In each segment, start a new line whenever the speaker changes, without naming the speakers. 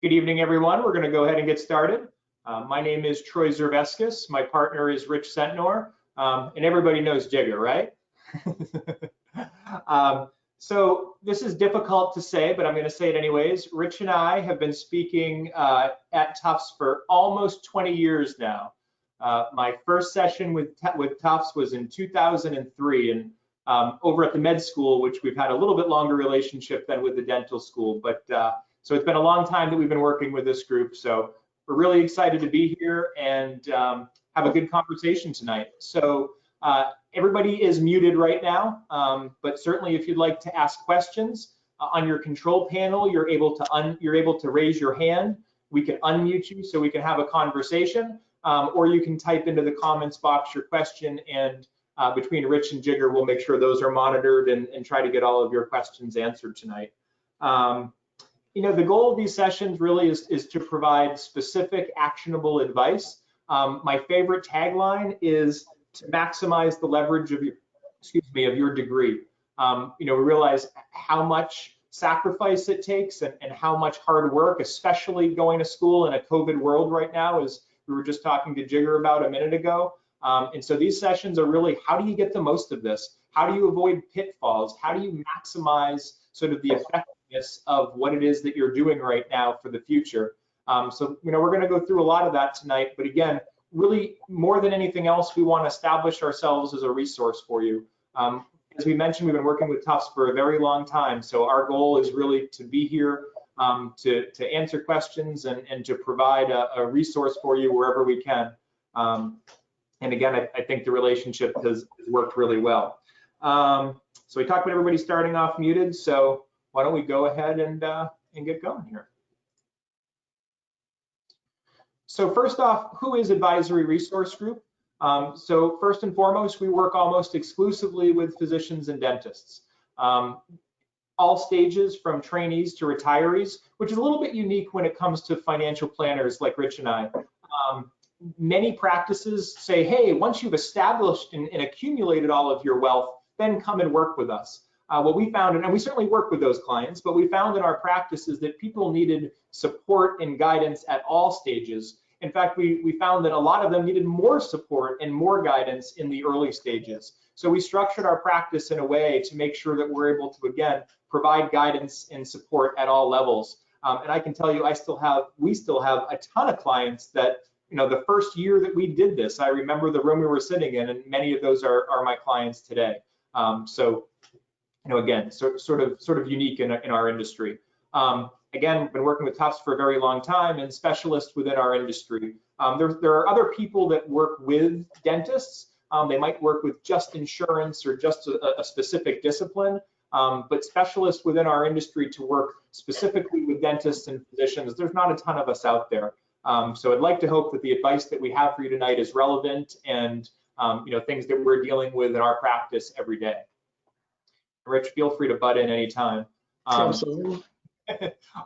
Good evening, everyone. We're going to go ahead and get started. My name is Troy Zerveskis. My partner is Rich Sentnor, and everybody knows Jigger, right? So this is difficult to say, but I'm going to say it anyways. Rich and I have been speaking at Tufts for almost 20 years now. My first session with Tufts was in 2003, and over at the med school, which we've had a little bit longer relationship than with the dental school, but so it's been a long time that we've been working with this group. So we're really excited to be here and have a good conversation tonight. So everybody is muted right now, but certainly if you'd like to ask questions on your control panel, you're able to raise your hand. We can unmute you so we can have a conversation, or you can type into the comments box your question, and between Rich and Jigger, we'll make sure those are monitored and try to get all of your questions answered tonight. You know, the goal of these sessions really is to provide specific, actionable advice. My favorite tagline is to maximize the leverage of your degree. You know, we realize how much sacrifice it takes and how much hard work, especially going to school in a COVID world right now, as we were just talking to Jigger about a minute ago. And so these sessions are really, how do you get the most of this? How do you avoid pitfalls? How do you maximize sort of the effectiveness of what it is that you're doing right now for the future? So, you know, we're going to go through a lot of that tonight, but again, really more than anything else, we want to establish ourselves as a resource for you. As we mentioned, we've been working with Tufts for a very long time, so our goal is really to be here to answer questions and to provide a resource for you wherever we can. And again, I think the relationship has worked really well. So we talked about everybody starting off muted, so why don't we go ahead and get going here. So first off, who is Advisory Resource Group? So first and foremost, we work almost exclusively with physicians and dentists. All stages from trainees to retirees, which is a little bit unique when it comes to financial planners like Rich and I. Many practices say, hey, once you've established and accumulated all of your wealth, then come and work with us. What we found, and we certainly work with those clients, but we found in our practices that people needed support and guidance at all stages. In fact, we found that a lot of them needed more support and more guidance in the early stages. So we structured our practice in a way to make sure that we're able to, again, provide guidance and support at all levels. And I can tell you, we still have a ton of clients that, you know, the first year that we did this, I remember the room we were sitting in, and many of those are my clients today. So, you know, again, sort of unique in our industry. Again, we've been working with Tufts for a very long time and specialists within our industry. There are other people that work with dentists. They might work with just insurance or just a specific discipline, but specialists within our industry to work specifically with dentists and physicians, there's not a ton of us out there. So I'd like to hope that the advice that we have for you tonight is relevant and you know, things that we're dealing with in our practice every day. Rich, feel free to butt in anytime.
Absolutely.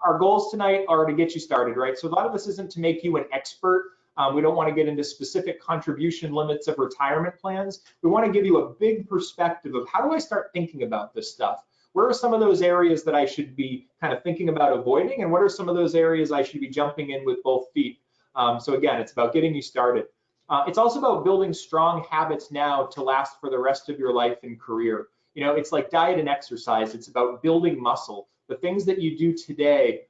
Our goals tonight are to get you started, right? So a lot of this isn't to make you an expert. We don't want to get into specific contribution limits of retirement plans. We want to give you a big perspective of how do I start thinking about this stuff? Where are some of those areas that I should be kind of thinking about avoiding? And what are some of those areas I should be jumping in with both feet? So again, it's about getting you started. It's also about building strong habits now to last for the rest of your life and career. You know, it's like diet and exercise. It's about building muscle. The things that you do today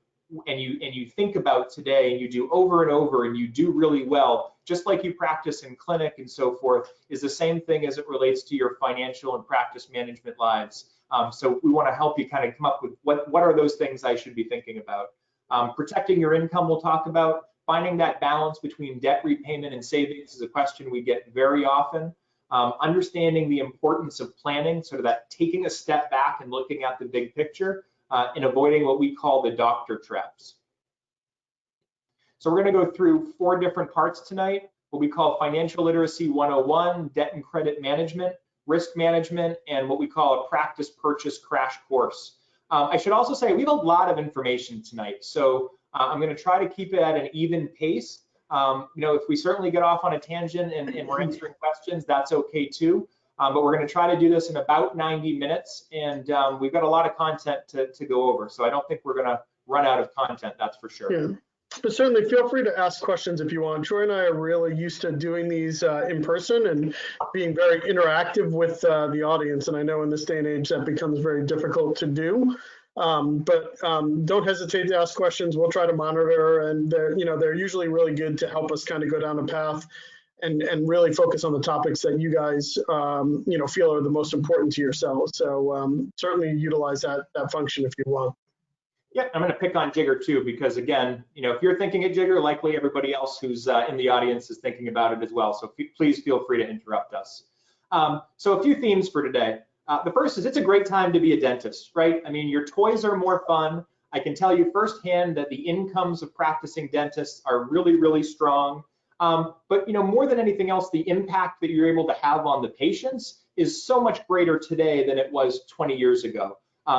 and you think about today and you do over and over and you do really well, just like you practice in clinic and so forth, is the same thing as it relates to your financial and practice management lives. So we want to help you kind of come up with what are those things I should be thinking about. Protecting your income, we'll talk about. Finding that balance between debt repayment and savings is a question we get very often. Understanding the importance of planning, sort of that taking a step back and looking at the big picture, and avoiding what we call the doctor traps. So we're going to go through 4 different parts tonight, what we call Financial Literacy 101, Debt and Credit Management, Risk Management, and what we call a Practice Purchase Crash Course. I should also say we have a lot of information tonight, so I'm going to try to keep it at an even pace. You know, if we certainly get off on a tangent and we're answering questions, that's okay too. But we're going to try to do this in about 90 minutes, and we've got a lot of content to go over. So I don't think we're going to run out of content, that's for sure.
Yeah. But certainly feel free to ask questions if you want. Troy and I are really used to doing these in person and being very interactive with the audience. And I know in this day and age that becomes very difficult to do. But don't hesitate to ask questions. We'll try to monitor, and they're usually really good to help us kind of go down a path and really focus on the topics that you guys feel are the most important to yourselves. So certainly utilize that function if you want.
Yeah, I'm going to pick on Jigger too, because again, if you're thinking of Jigger, likely everybody else who's in the audience is thinking about it as well. So please feel free to interrupt us. So a few themes for today. The first is it's a great time to be a dentist, right? I mean, your toys are more fun. I can tell you firsthand that the incomes of practicing dentists are really, really strong. But more than anything else, the impact that you're able to have on the patients is so much greater today than it was 20 years ago.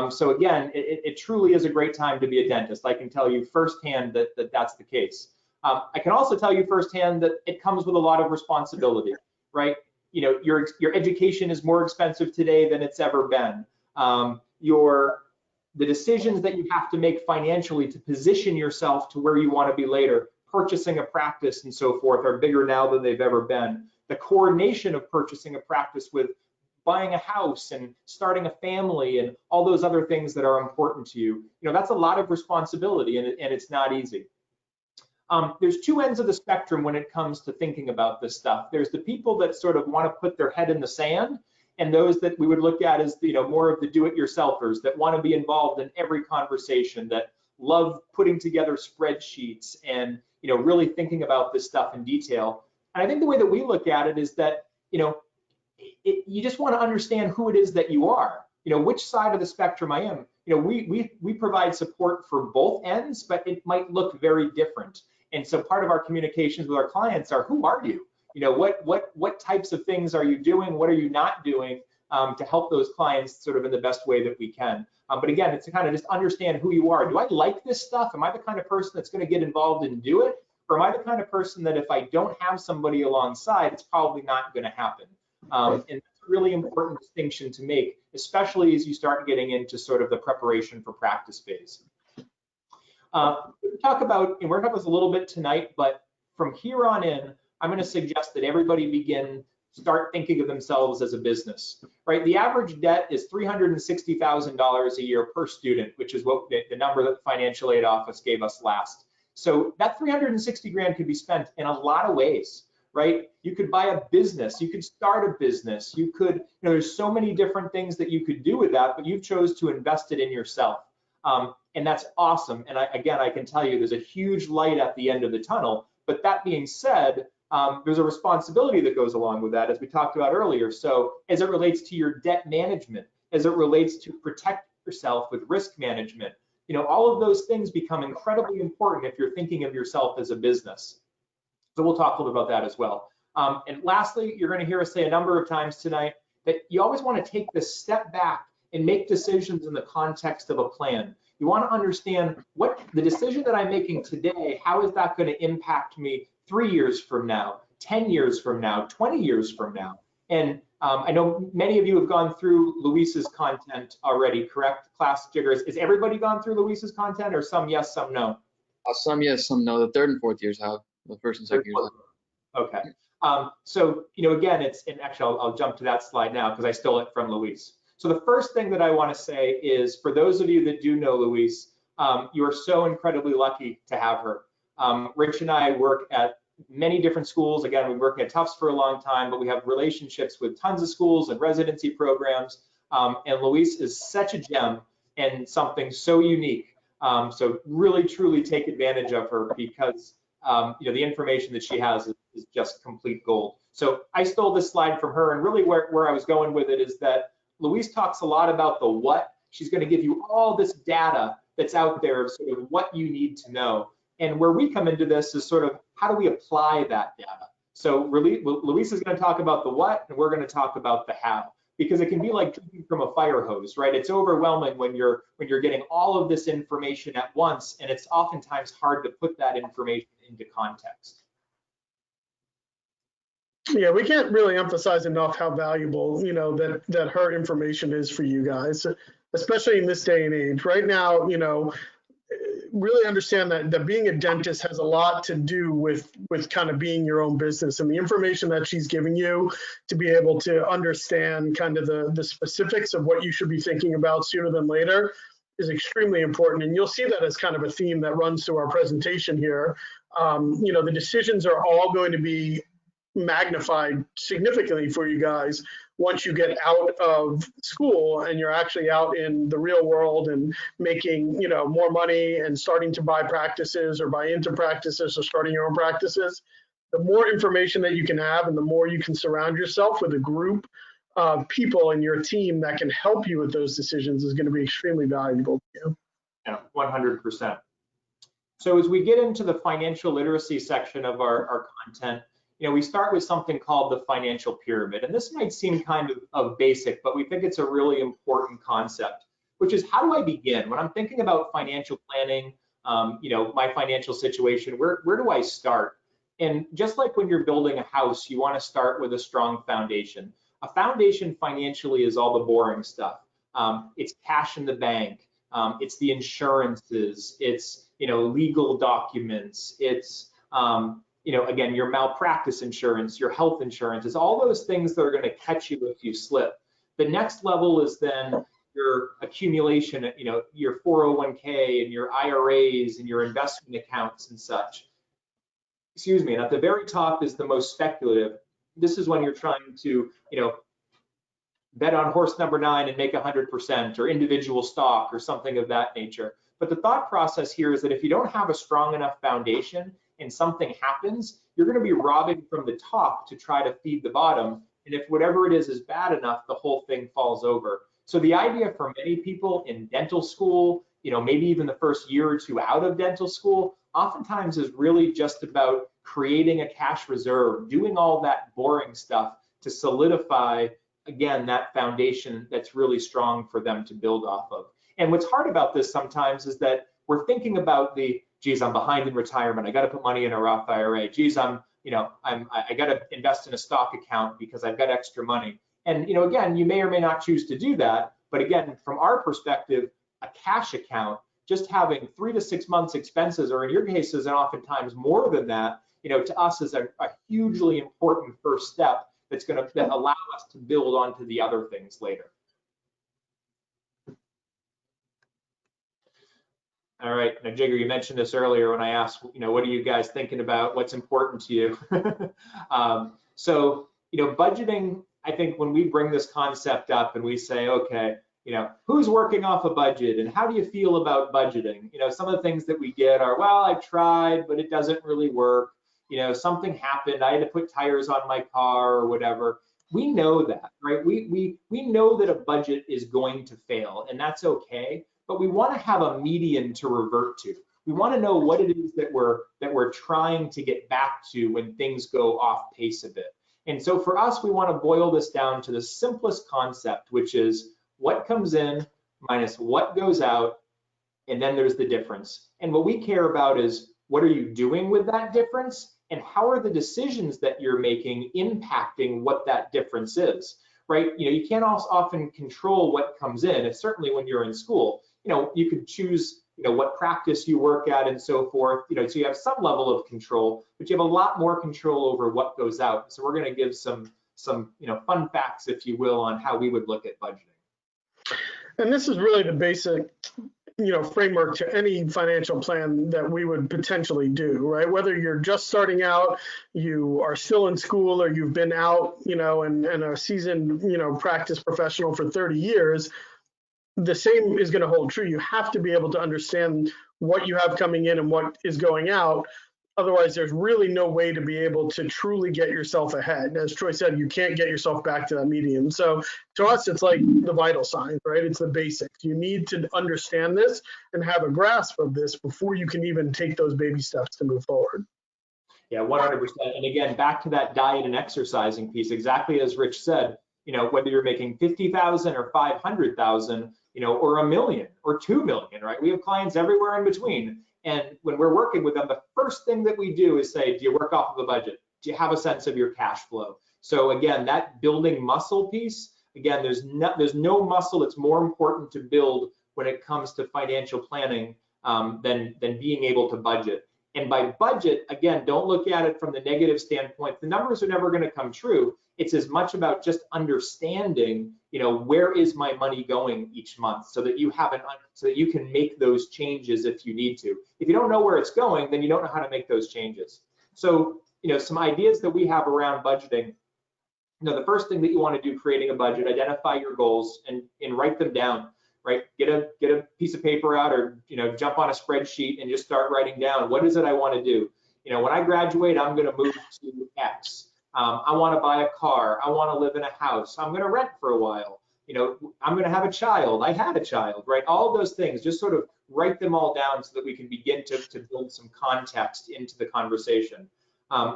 So again, it truly is a great time to be a dentist. I can tell you firsthand that that's the case. I can also tell you firsthand that it comes with a lot of responsibility, right? Your education is more expensive today than it's ever been. The decisions that you have to make financially to position yourself to where you want to be later, purchasing a practice and so forth, are bigger now than they've ever been. The coordination of purchasing a practice with buying a house and starting a family and all those other things that are important to you, that's a lot of responsibility, and it's not easy. There's two ends of the spectrum when it comes to thinking about this stuff. There's the people that sort of want to put their head in the sand, and those that we would look at as more of the do-it-yourselfers that want to be involved in every conversation, that love putting together spreadsheets and really thinking about this stuff in detail. And I think the way that we look at it is that you just want to understand who it is that you are, which side of the spectrum I am. We provide support for both ends, but it might look very different. And so part of our communications with our clients are, who are you? What types of things are you doing? What are you not doing to help those clients sort of in the best way that we can? But again, it's to kind of just understand who you are. Do I like this stuff? Am I the kind of person that's going to get involved and do it? Or am I the kind of person that if I don't have somebody alongside, it's probably not going to happen? And that's a really important distinction to make, especially as you start getting into sort of the preparation for practice phase. We're going to talk about this a little bit tonight, but from here on in, I'm going to suggest that everybody start thinking of themselves as a business, right? The average debt is $360,000 a year per student, which is what the number that the financial aid office gave us last. So that 360 grand could be spent in a lot of ways, right? You could buy a business, you could start a business, you could, there's so many different things that you could do with that, but you chose to invest it in yourself. And that's awesome. And I can tell you there's a huge light at the end of the tunnel. But that being said, there's a responsibility that goes along with that, as we talked about earlier. So as it relates to your debt management, as it relates to protect yourself with risk management, all of those things become incredibly important if you're thinking of yourself as a business. So we'll talk a little bit about that as well. And lastly, you're going to hear us say a number of times tonight that you always want to take this step back and make decisions in the context of a plan. You want to understand what the decision that I'm making today, how is that going to impact me 3 years from now, 10 years from now, 20 years from now? And I know many of you have gone through Luis's content already, correct, class Jiggers? Is everybody gone through Luis's content, or some yes, some no?
Some yes, some no. The third and fourth years have. The first and second years have.
Okay. So, again, and actually I'll jump to that slide now because I stole it from Luis. So the first thing that I want to say is, for those of you that do know Luis, you are so incredibly lucky to have her. Rich and I work at many different schools. Again, we work at Tufts for a long time, but we have relationships with tons of schools and residency programs. And Luis is such a gem and something so unique. So really, truly take advantage of her, because the information that she has is just complete gold. So I stole this slide from her, and really where I was going with it is that Luis talks a lot about the what. She's going to give you all this data that's out there of sort of what you need to know. And where we come into this is sort of, how do we apply that data? So Luis is going to talk about the what, and we're going to talk about the how, because it can be like drinking from a fire hose, right? It's overwhelming when you're getting all of this information at once, and it's oftentimes hard to put that information into context.
Yeah, we can't really emphasize enough how valuable, that her information is for you guys, especially in this day and age. Right now, really understand that being a dentist has a lot to do with kind of being your own business, and the information that she's giving you to be able to understand kind of the specifics of what you should be thinking about sooner than later is extremely important. And you'll see that as kind of a theme that runs through our presentation here. The decisions are all going to be magnified significantly for you guys once you get out of school and you're actually out in the real world and making, more money and starting to buy practices or buy into practices or starting your own practices. The more information that you can have and the more you can surround yourself with a group of people in your team that can help you with those decisions is going to be extremely valuable to you.
Yeah, 100%. So as we get into the financial literacy section of our content, we start with something called the financial pyramid. And this might seem kind of basic, but we think it's a really important concept, which is how do I begin? When I'm thinking about financial planning, my financial situation, where do I start? And just like when you're building a house, you want to start with a strong foundation. A foundation financially is all the boring stuff. It's cash in the bank. It's the insurances. It's, legal documents. It's, again, your malpractice insurance, your health insurance, is all those things that are going to catch you if you slip. The next level is then your accumulation, your 401k and your IRAs and your investment accounts and such. Excuse me. And at the very top is the most speculative. This is when you're trying to, bet on horse number 9 and make 100%, or individual stock or something of that nature. But the thought process here is that if you don't have a strong enough foundation and something happens, you're going to be robbing from the top to try to feed the bottom. And if whatever it is bad enough, the whole thing falls over. So the idea for many people in dental school, maybe even the first year or two out of dental school, oftentimes is really just about creating a cash reserve, doing all that boring stuff to solidify, again, that foundation that's really strong for them to build off of. And what's hard about this sometimes is that we're thinking about geez, I'm behind in retirement. I got to put money in a Roth IRA. Geez, I got to invest in a stock account because I've got extra money. And, again, you may or may not choose to do that. But again, from our perspective, a cash account, just having 3 to 6 months expenses, or in your cases, and oftentimes more than that, to us is a hugely important first step that's going to allow us to build onto the other things later. All right, now Jigger, you mentioned this earlier when I asked, what are you guys thinking about? What's important to you? So, budgeting, I think when we bring this concept up and we say, okay, who's working off a budget and how do you feel about budgeting? Some of the things that we get are, well, I tried, but it doesn't really work. Something happened, I had to put tires on my car or whatever. We know that, right? We know that a budget is going to fail, and that's okay. But we want to have a median to revert to. We want to know what it is that we're trying to get back to when things go off pace a bit. And so for us, we want to boil this down to the simplest concept, which is what comes in minus what goes out, and then there's the difference. And what we care about is what are you doing with that difference, and how are the decisions that you're making impacting what that difference is, right? You can't often control what comes in. It's certainly when you're in school, you could choose, what practice you work at and so forth, so you have some level of control, but you have a lot more control over what goes out. So we're going to give some fun facts, if you will, on how we would look at budgeting.
And this is really the basic, framework to any financial plan that we would potentially do, right? Whether you're just starting out, you are still in school, or you've been out, and a seasoned, practice professional for 30 years, the same is going to hold true. You have to be able to understand what you have coming in and what is going out. Otherwise, there's really no way to be able to truly get yourself ahead. As Troy said, you can't get yourself back to that median. So to us, it's like the vital signs, right? It's the basics. You need to understand this and have a grasp of this before you can even take those baby steps to move forward.
Yeah, 100%. And again, back to that diet and exercising piece, exactly as Rich said, whether you're making 50,000 or 500,000, or $1 million or $2 million, right? We have clients everywhere in between. And when we're working with them, the first thing that we do is say, do you work off of a budget? Do you have a sense of your cash flow? So again, that building muscle piece, again, there's no muscle that's more important to build when it comes to financial planning than being able to budget. And by budget, again, don't look at it from the negative standpoint. The numbers are never going to come true. It's as much about just understanding, where is my money going each month, so that you can make those changes if you need to. If you don't know where it's going, then you don't know how to make those changes. So, some ideas that we have around budgeting. The first thing that you want to do creating a budget, identify your goals and write them down. Right? Get a piece of paper out, or jump on a spreadsheet and just start writing down, what is it I want to do? When I graduate, I'm going to move to X. I want to buy a car. I want to live in a house. I'm going to rent for a while. I'm going to have a child. I had a child, right? All of those things, just sort of write them all down so that we can begin to build some context into the conversation.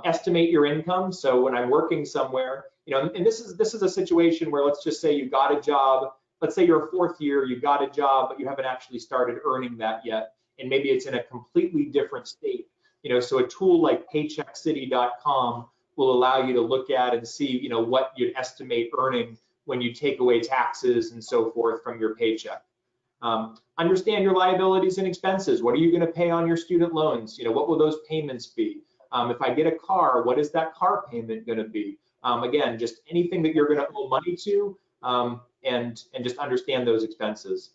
Estimate your income. So when I'm working somewhere, and this is a situation where, let's just say you got a job. Let's say you're a fourth year, you got a job, but you haven't actually started earning that yet. And maybe it's in a completely different state. So a tool like paycheckcity.com will allow you to look at and see, what you'd estimate earning when you take away taxes and so forth from your paycheck. Understand your liabilities and expenses. What are you going to pay on your student loans? What will those payments be? If I get a car, what is that car payment going to be? Again, just anything that you're going to owe money to. And just understand those expenses.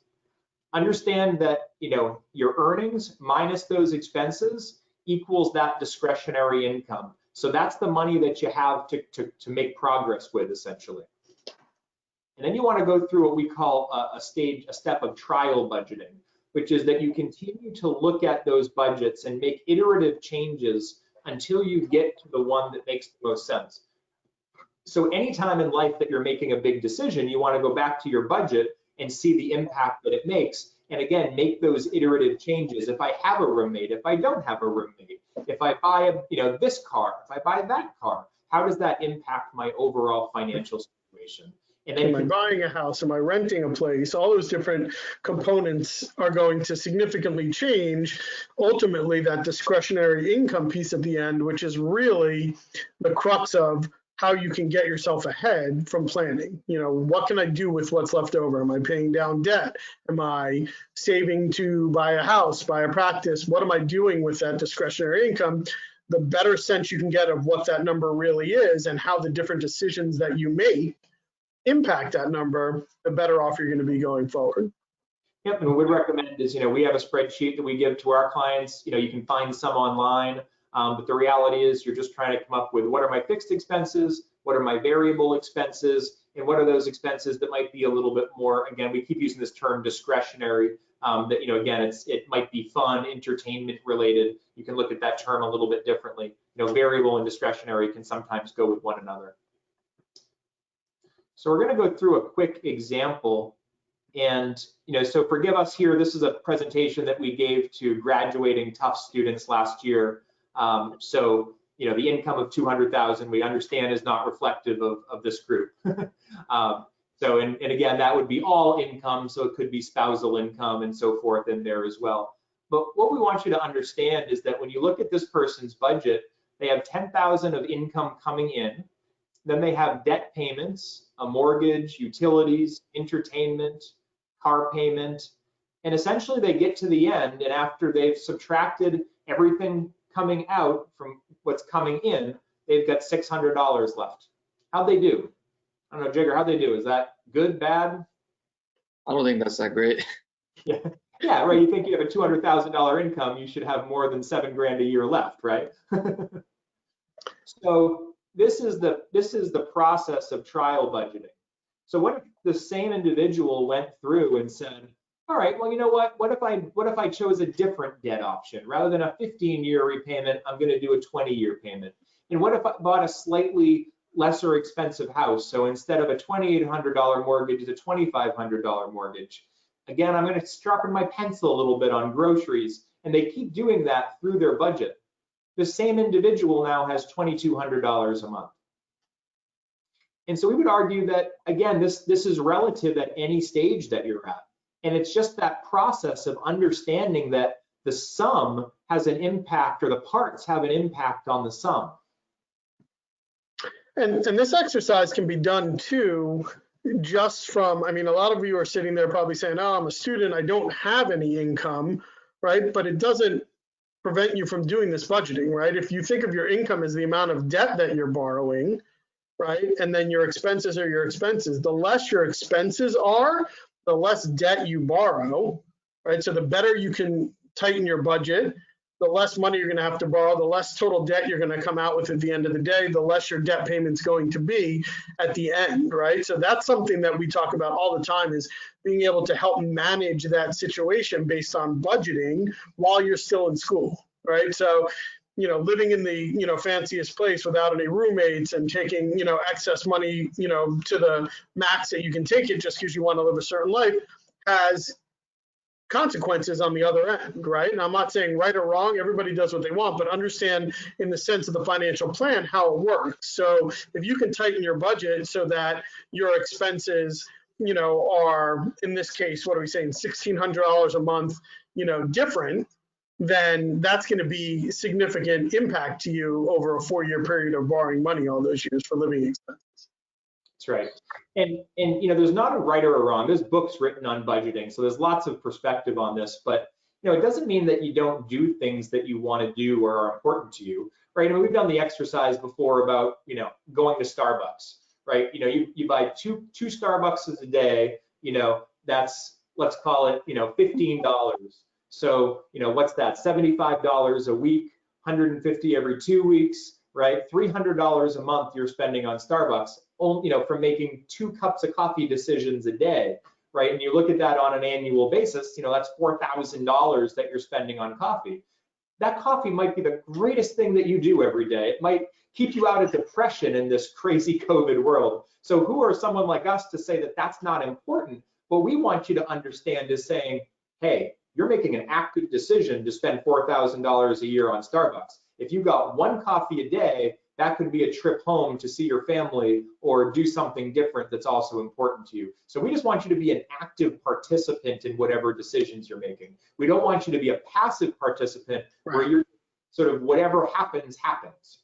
Understand that your earnings minus those expenses equals that discretionary income. So that's the money that you have to make progress with, essentially. And then you want to go through what we call a step of trial budgeting, which is that you continue to look at those budgets and make iterative changes until you get to the one that makes the most sense. So anytime in life that you're making a big decision, you want to go back to your budget and see the impact that it makes. And again, make those iterative changes. If I have a roommate, if I don't have a roommate, if I buy this car, if I buy that car, how does that impact my overall financial situation? And then
am I buying a house? Am I renting a place? All those different components are going to significantly change. Ultimately, that discretionary income piece at the end, which is really the crux of how you can get yourself ahead from planning. What can I do with what's left over? Am I paying down debt? Am I saving to buy a house, buy a practice? What am I doing with that discretionary income? The better sense you can get of what that number really is and how the different decisions that you make impact that number, the better off you're going to be going forward.
Yep, and what we'd recommend is, we have a spreadsheet that we give to our clients. You can find some online. But the reality is you're just trying to come up with, what are my fixed expenses, what are my variable expenses, and what are those expenses that might be a little bit more, again, we keep using this term discretionary, that, again, it might be fun, entertainment related. You can look at that term a little bit differently. Variable and discretionary can sometimes go with one another. So we're going to go through a quick example. And, so forgive us here, this is a presentation that we gave to graduating Tufts students last year. So, the income of 200,000 we understand is not reflective of this group. So, and again, that would be all income. So it could be spousal income and so forth in there as well. But what we want you to understand is that when you look at this person's budget, they have 10,000 of income coming in. Then they have debt payments, a mortgage, utilities, entertainment, car payment. And essentially they get to the end, and after they've subtracted everything coming out from what's coming in, they've got $600 left. How'd they do? I don't know, Jigger, how'd they do? Is that good, bad?
I don't think that's that great.
Yeah, right. You think you have a $200,000 income, you should have more than $7 grand a year left, right? So this is the process of trial budgeting. So what if the same individual went through and said, all right, well, you know what? What if I chose a different debt option? Rather than a 15-year repayment, I'm going to do a 20-year payment. And what if I bought a slightly lesser expensive house? So instead of a $2,800 mortgage, it's a $2,500 mortgage. Again, I'm going to sharpen my pencil a little bit on groceries, and they keep doing that through their budget. The same individual now has $2,200 a month. And so we would argue that, again, this is relative at any stage that you're at. And it's just that process of understanding that the sum has an impact, or the parts have an impact on the sum.
And this exercise can be done too, just from, I mean, a lot of you are sitting there probably saying, oh, I'm a student, I don't have any income. right? But it doesn't prevent you from doing this budgeting, right? If you think of your income as the amount of debt that you're borrowing, right? And then your expenses are your expenses. The less your expenses are, the less debt you borrow, right? So the better you can tighten your budget, the less money you're going to have to borrow, the less total debt you're going to come out with at the end of the day, the less your debt payment's going to be at the end, right? So that's something that we talk about all the time, is being able to help manage that situation based on budgeting while you're still in school, right? So, living in the, fanciest place without any roommates and taking, excess money, to the max that you can take it just because you want to live a certain life has consequences on the other end, right? And I'm not saying right or wrong, everybody does what they want, but understand in the sense of the financial plan how it works. So if you can tighten your budget so that your expenses, are, in this case, what are we saying, $1,600 a month, different, then that's going to be significant impact to you over a 4-year period of borrowing money all those years for living expenses.
That's right. And there's not a right or a wrong. There's books written on budgeting, so there's lots of perspective on this. But it doesn't mean that you don't do things that you want to do or are important to you, right? I mean, we've done the exercise before about going to Starbucks, right? You buy two Starbucks a day. That's, let's call it $15. So what's that? $75 a week, $150 every 2 weeks, right? $300 a month you're spending on Starbucks, from making 2 cups of coffee decisions a day, right? And you look at that on an annual basis, that's $4,000 that you're spending on coffee. That coffee might be the greatest thing that you do every day. It might keep you out of depression in this crazy COVID world. So who are someone like us to say that that's not important? What we want you to understand is saying, hey, you're making an active decision to spend $4,000 a year on Starbucks. If you got 1 coffee a day, that could be a trip home to see your family or do something different that's also important to you. So we just want you to be an active participant in whatever decisions you're making. We don't want you to be a passive participant where you're sort of whatever happens, happens.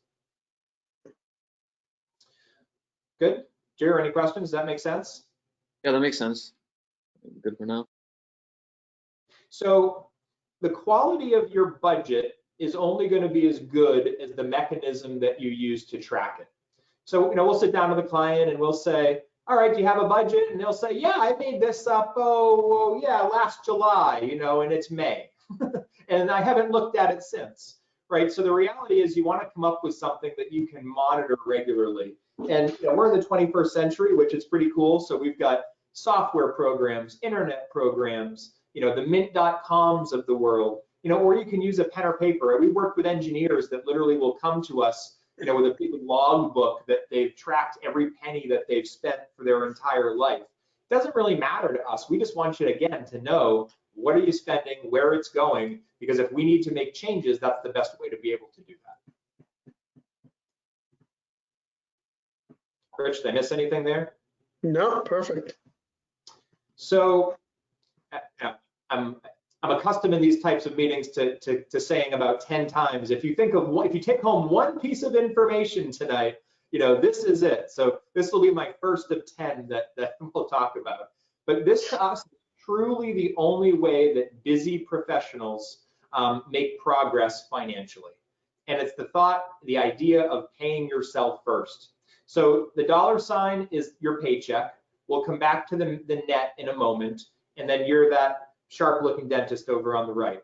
Good. Jerry, any questions? Does that make sense?
Yeah, that makes sense. Good for now.
So the quality of your budget is only going to be as good as the mechanism that you use to track it. So, we'll sit down with the client and we'll say, all right, do you have a budget? And they'll say, yeah, I made this up, last July, and it's May. And I haven't looked at it since, right? So the reality is you want to come up with something that you can monitor regularly. And we're in the 21st century, which is pretty cool. So we've got software programs, internet programs, the mint.coms of the world, or you can use a pen or paper. We work with engineers that literally will come to us, with a big log book that they've tracked every penny that they've spent for their entire life. It doesn't really matter to us. We just want you, again, to know what are you spending, where it's going, because if we need to make changes, that's the best way to be able to do that. Rich, did I miss anything there?
No, perfect.
So I'm accustomed in these types of meetings to saying about 10 times, if you take home one piece of information tonight, this is it. So this will be my first of 10 that we'll talk about. But this to us is truly the only way that busy professionals make progress financially. And it's the idea of paying yourself first. So the $sign is your paycheck. We'll come back to the net in a moment. And then you're that sharp looking dentist over on the right.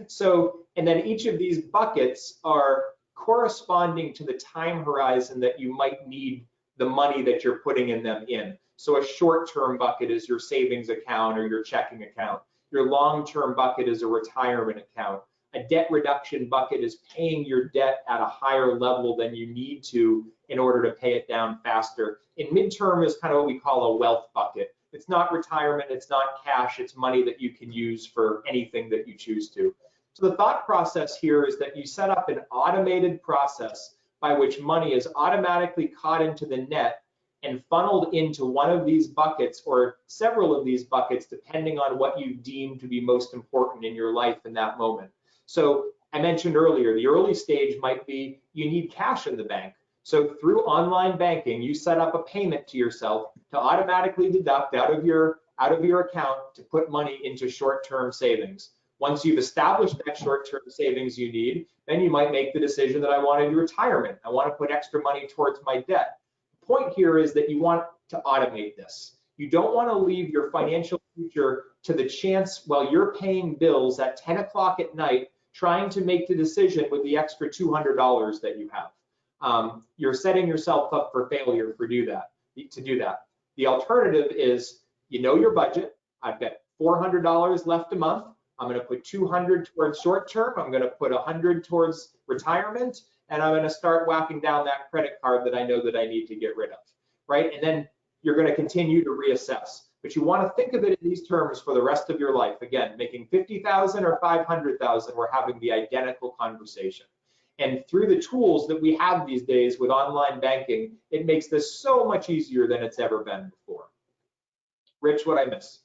So, and then each of these buckets are corresponding to the time horizon that you might need the money that you're putting in them in. So a short-term bucket is your savings account or your checking account. Your long-term bucket is a retirement account. A debt reduction bucket is paying your debt at a higher level than you need to in order to pay it down faster. And midterm is kind of what we call a wealth bucket. It's not retirement, it's not cash, it's money that you can use for anything that you choose to. So the thought process here is that you set up an automated process by which money is automatically caught into the net and funneled into one of these buckets or several of these buckets, depending on what you deem to be most important in your life in that moment. So I mentioned earlier, the early stage might be you need cash in the bank. So through online banking, you set up a payment to yourself to automatically deduct out of your account to put money into short-term savings. Once you've established that short-term savings you need, then you might make the decision that I want to do retirement. I want to put extra money towards my debt. The point here is that you want to automate this. You don't want to leave your financial future to the chance while you're paying bills at 10 o'clock at night, trying to make the decision with the extra $200 that you have. You're setting yourself up for failure to do that. The alternative is, you know your budget. I've got $400 left a month. I'm going to put 200 towards short term. I'm going to put 100 towards retirement, and I'm going to start whacking down that credit card that I know that I need to get rid of, right? And then you're going to continue to reassess. But you want to think of it in these terms for the rest of your life. Again, making 50,000 or 500,000, we're having the identical conversation. And through the tools that we have these days with online banking, it makes this so much easier than it's ever been before. Rich, what I miss?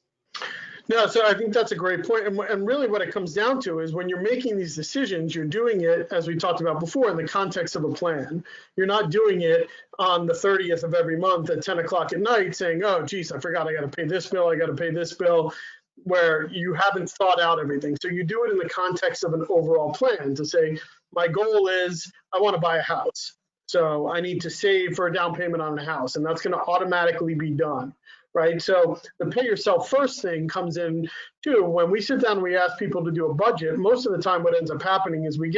No, so I think that's a great point. And really what it comes down to is when you're making these decisions, you're doing it, as we talked about before, in the context of a plan. You're not doing it on the 30th of every month at 10 o'clock at night saying, oh, geez, I forgot I got to pay this bill, I got to pay this bill, where you haven't thought out everything. So you do it in the context of an overall plan to say, my goal is I want to buy a house. So I need to save for a down payment on a house, and that's going to automatically be done. Right, so the pay yourself first thing comes in too. When we sit down and we ask people to do a budget, most of the time what ends up happening is we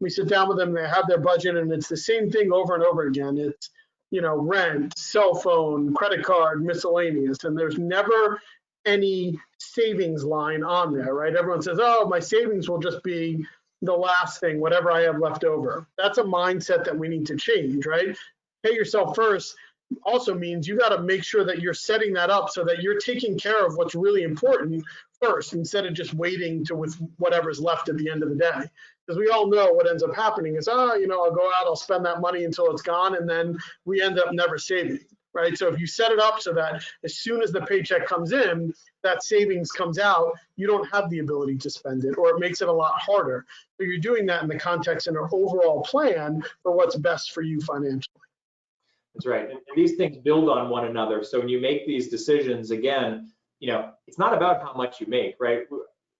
sit down with them, they have their budget, and it's the same thing over and over again. It's, you know, rent, cell phone, credit card, miscellaneous, and there's never any savings line on there, right? Everyone says, oh, my savings will just be the last thing, whatever I have left over. That's a mindset that we need to change, right? Pay yourself first also means you got to make sure that you're setting that up so that you're taking care of what's really important first, instead of just waiting to with whatever's left at the end of the day. Because we all know what ends up happening is, you know, I'll go out, I'll spend that money until it's gone, and then we end up never saving, right? So if you set it up so that as soon as the paycheck comes in, that savings comes out, you don't have the ability to spend it, or it makes it a lot harder. So you're doing that in the context and an overall plan for what's best for you financially.
That's right. And these things build on one another. So when you make these decisions, again, you know, it's not about how much you make, right?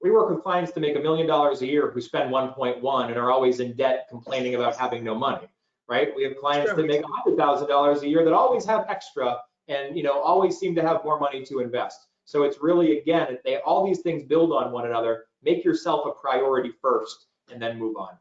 We work with clients to make $1 million a year who spend 1.1 and are always in debt complaining about having no money, right? We have clients that make $100,000 a year that always have extra and, you know, always seem to have more money to invest. So it's really, again, all these things build on one another. Make yourself a priority first and then move on.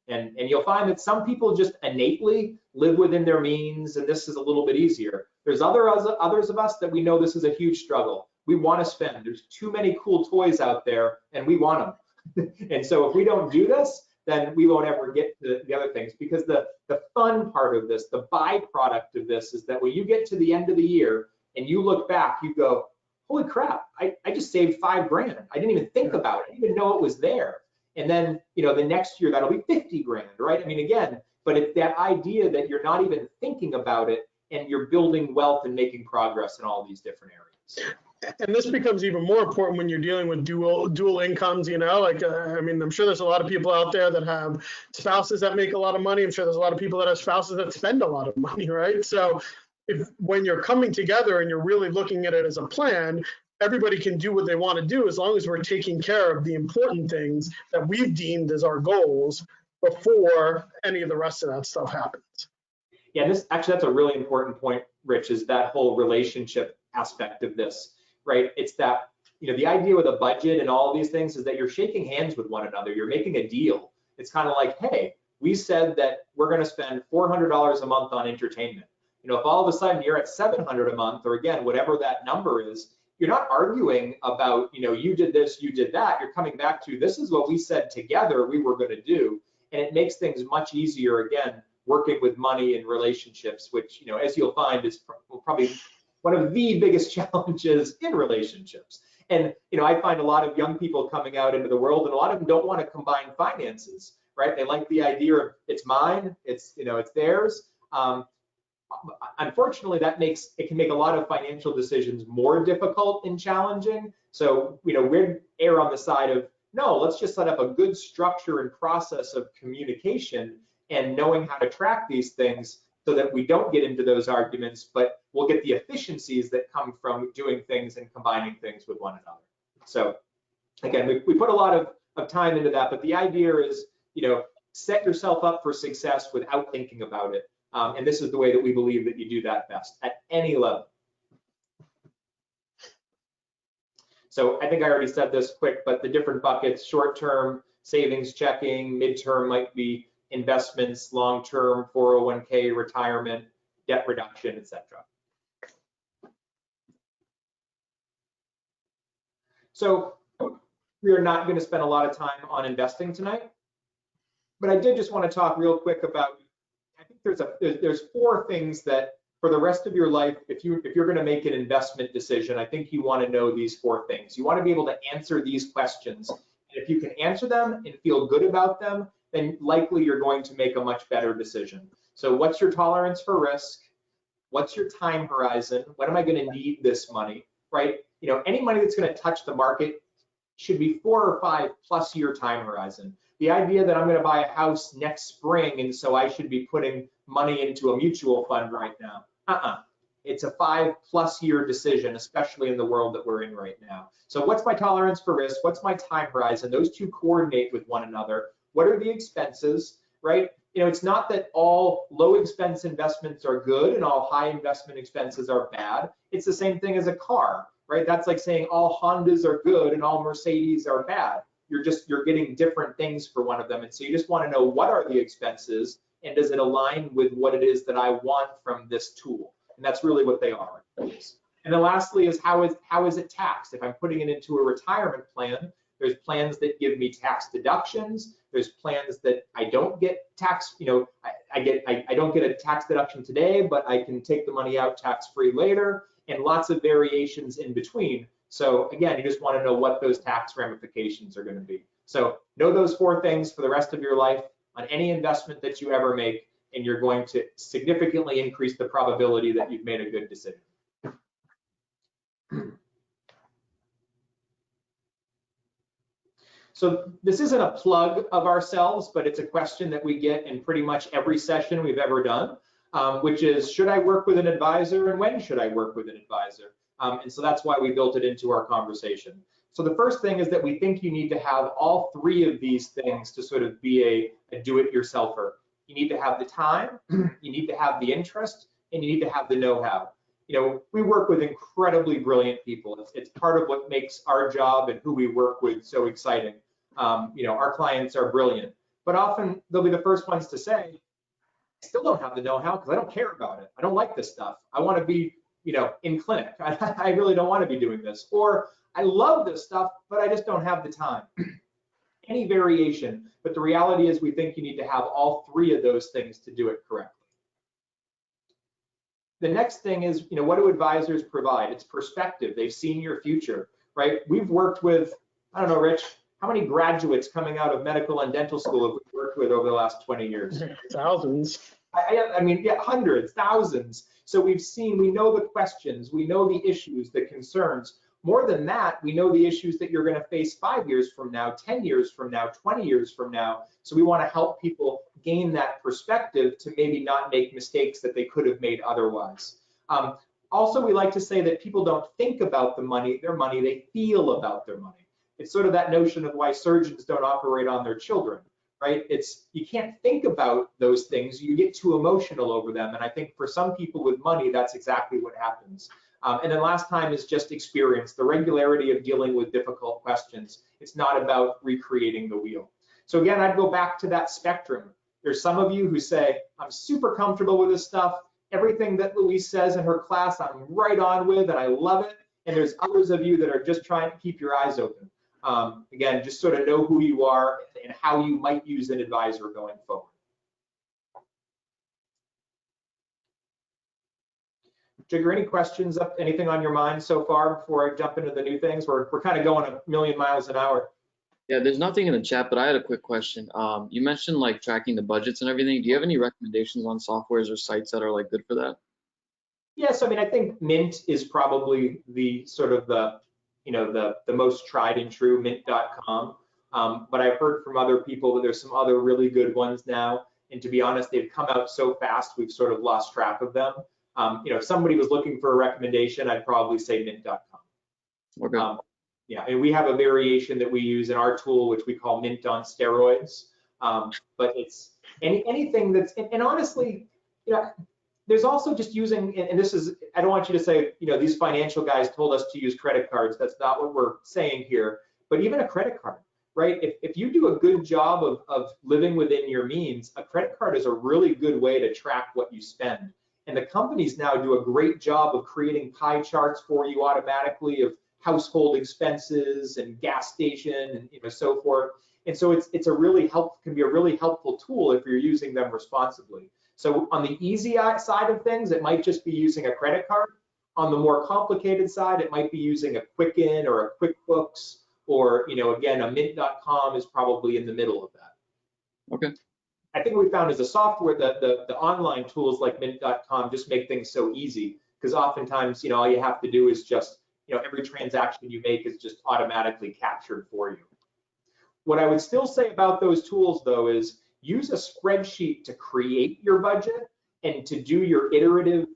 And you'll find that some people just innately live within their means, and this is a little bit easier. There's others of us that we know this is a huge struggle. We want to spend. There's too many cool toys out there, and we want them. And so if we don't do this, then we won't ever get to the other things. Because the fun part of this, the byproduct of this, is that when you get to the end of the year and you look back, you go, holy crap, I just saved $5 grand. I didn't even think about it. I didn't even know it was there. And then, you know, the next year that'll be 50 grand, right? I mean, again, but it's that idea that you're not even thinking about it and you're building wealth and making progress in all these different areas.
And this becomes even more important when you're dealing with dual incomes, you know, like, I mean, I'm sure there's a lot of people out there that have spouses that make a lot of money. I'm sure there's a lot of people that have spouses that spend a lot of money, right? So when you're coming together and you're really looking at it as a plan, everybody can do what they want to do as long as we're taking care of the important things that we've deemed as our goals before any of the rest of that stuff happens.
Yeah, that's a really important point, Rich, is that whole relationship aspect of this, right? It's that, you know, the idea with a budget and all these things is that you're shaking hands with one another. You're making a deal. It's kind of like, hey, we said that we're going to spend $400 a month on entertainment. You know, if all of a sudden you're at $700 a month, or again, whatever that number is, you're not arguing about, you know, you did this, you did that. You're coming back to, this is what we said together we were going to do. And it makes things much easier, again, working with money and relationships, which, you know, as you'll find is probably one of the biggest challenges in relationships. And, you know, I find a lot of young people coming out into the world, and a lot of them don't want to combine finances, right? They like the idea of it's mine, it's, you know, it's theirs. Unfortunately, it can make a lot of financial decisions more difficult and challenging. So, you know, we err on the side of, no, let's just set up a good structure and process of communication and knowing how to track these things so that we don't get into those arguments, but we'll get the efficiencies that come from doing things and combining things with one another. So again, we put a lot of time into that, but the idea is, set yourself up for success without thinking about it. And this is the way that we believe that you do that best at any level. So I think I already said this quick, but the different buckets: short-term savings, checking; mid-term might be investments; long-term 401k, retirement, debt reduction, etc. So we are not going to spend a lot of time on investing tonight, but I did just want to talk real quick about, I think there's 4 things that for the rest of your life, if you're going to make an investment decision, I think you want to know these 4 things. You want to be able to answer these questions. And if you can answer them and feel good about them, then likely you're going to make a much better decision. So what's your tolerance for risk? What's your time horizon? When am I going to need this money, right? Any money that's going to touch the market should be 4 or 5+ year time horizon. The idea that I'm going to buy a house next spring and so I should be putting money into a mutual fund right now. It's a 5+ year decision, especially in the world that we're in right now. So what's my tolerance for risk? What's my time horizon? Those two coordinate with one another. What are the expenses, right? It's not that all low expense investments are good and all high investment expenses are bad. It's the same thing as a car, right? That's like saying all Hondas are good and all Mercedes are bad. You're getting different things for one of them. And so you just want to know, what are the expenses and does it align with what it is that I want from this tool? And that's really what they are. And then lastly is how is it taxed? If I'm putting it into a retirement plan, there's plans that give me tax deductions. There's plans that I don't get tax, I don't get a tax deduction today, but I can take the money out tax-free later, and lots of variations in between. So again, you just want to know what those tax ramifications are going to be. So know those 4 things for the rest of your life on any investment that you ever make, and you're going to significantly increase the probability that you've made a good decision. So this isn't a plug of ourselves, but it's a question that we get in pretty much every session we've ever done, which is, should I work with an advisor and when should I work with an advisor? And so that's why we built it into our conversation. So the first thing is that we think you need to have all 3 of these things to sort of be a do-it-yourselfer. You need to have the time, you need to have the interest, and you need to have the know-how. We work with incredibly brilliant people. It's part of what makes our job and who we work with so exciting. Our clients are brilliant, but often they'll be the first ones to say, I still don't have the know-how because I don't care about it. I don't like this stuff. I want to be, in clinic. I really don't want to be doing this. Or I love this stuff, but I just don't have the time. Any variation, but the reality is we think you need to have all 3 of those things to do it correctly. The next thing is, what do advisors provide? It's perspective. They've seen your future, right? We've worked with, I don't know, Rich, how many graduates coming out of medical and dental school have we worked with over the last 20 years?
Thousands.
I mean, yeah, hundreds, thousands. So we know the questions, we know the issues, the concerns. More than that, we know the issues that you're going to face 5 years from now, 10 years from now, 20 years from now. So we want to help people gain that perspective to maybe not make mistakes that they could have made otherwise. Also, we like to say that people don't think about their money, they feel about their money. It's sort of that notion of why surgeons don't operate on their children, right? You can't think about those things, you get too emotional over them. And I think for some people with money, that's exactly what happens. And then last time is just experience, the regularity of dealing with difficult questions. It's not about recreating the wheel. So again, I'd go back to that spectrum. There's some of you who say, I'm super comfortable with this stuff. Everything that Louise says in her class, I'm right on with and I love it. And there's others of you that are just trying to keep your eyes open. Again, just sort of know who you are and how you might use an advisor going forward. Jigger, any questions, anything on your mind so far before I jump into the new things? We're kind of going a million miles an hour.
Yeah, there's nothing in the chat, but I had a quick question. You mentioned like tracking the budgets and everything. Do you have any recommendations on softwares or sites that are like good for that?
Yes, I mean, I think Mint is probably the sort of the most tried and true, mint.com. But I've heard from other people that there's some other really good ones now. And to be honest, they've come out so fast, we've sort of lost track of them. If somebody was looking for a recommendation, I'd probably say mint.com.
Okay.
Yeah, and we have a variation that we use in our tool, which we call Mint on steroids. But it's anything that's, and honestly, you know, there's also just using, and this is, I don't want you to say, these financial guys told us to use credit cards. That's not what we're saying here. But even a credit card, right? If you do a good job of living within your means, a credit card is a really good way to track what you spend. And the companies now do a great job of creating pie charts for you automatically of household expenses and gas station and so forth. And so it's a really can be a really helpful tool if you're using them responsibly. So on the easy side of things, it might just be using a credit card. On the more complicated side, it might be using a Quicken or a QuickBooks, or again, a Mint.com is probably in the middle of that.
Okay.
I think what we found is the software, the online tools like Mint.com just make things so easy, because oftentimes all you have to do is just every transaction you make is just automatically captured for you. What I would still say about those tools though is use a spreadsheet to create your budget and to do your iterative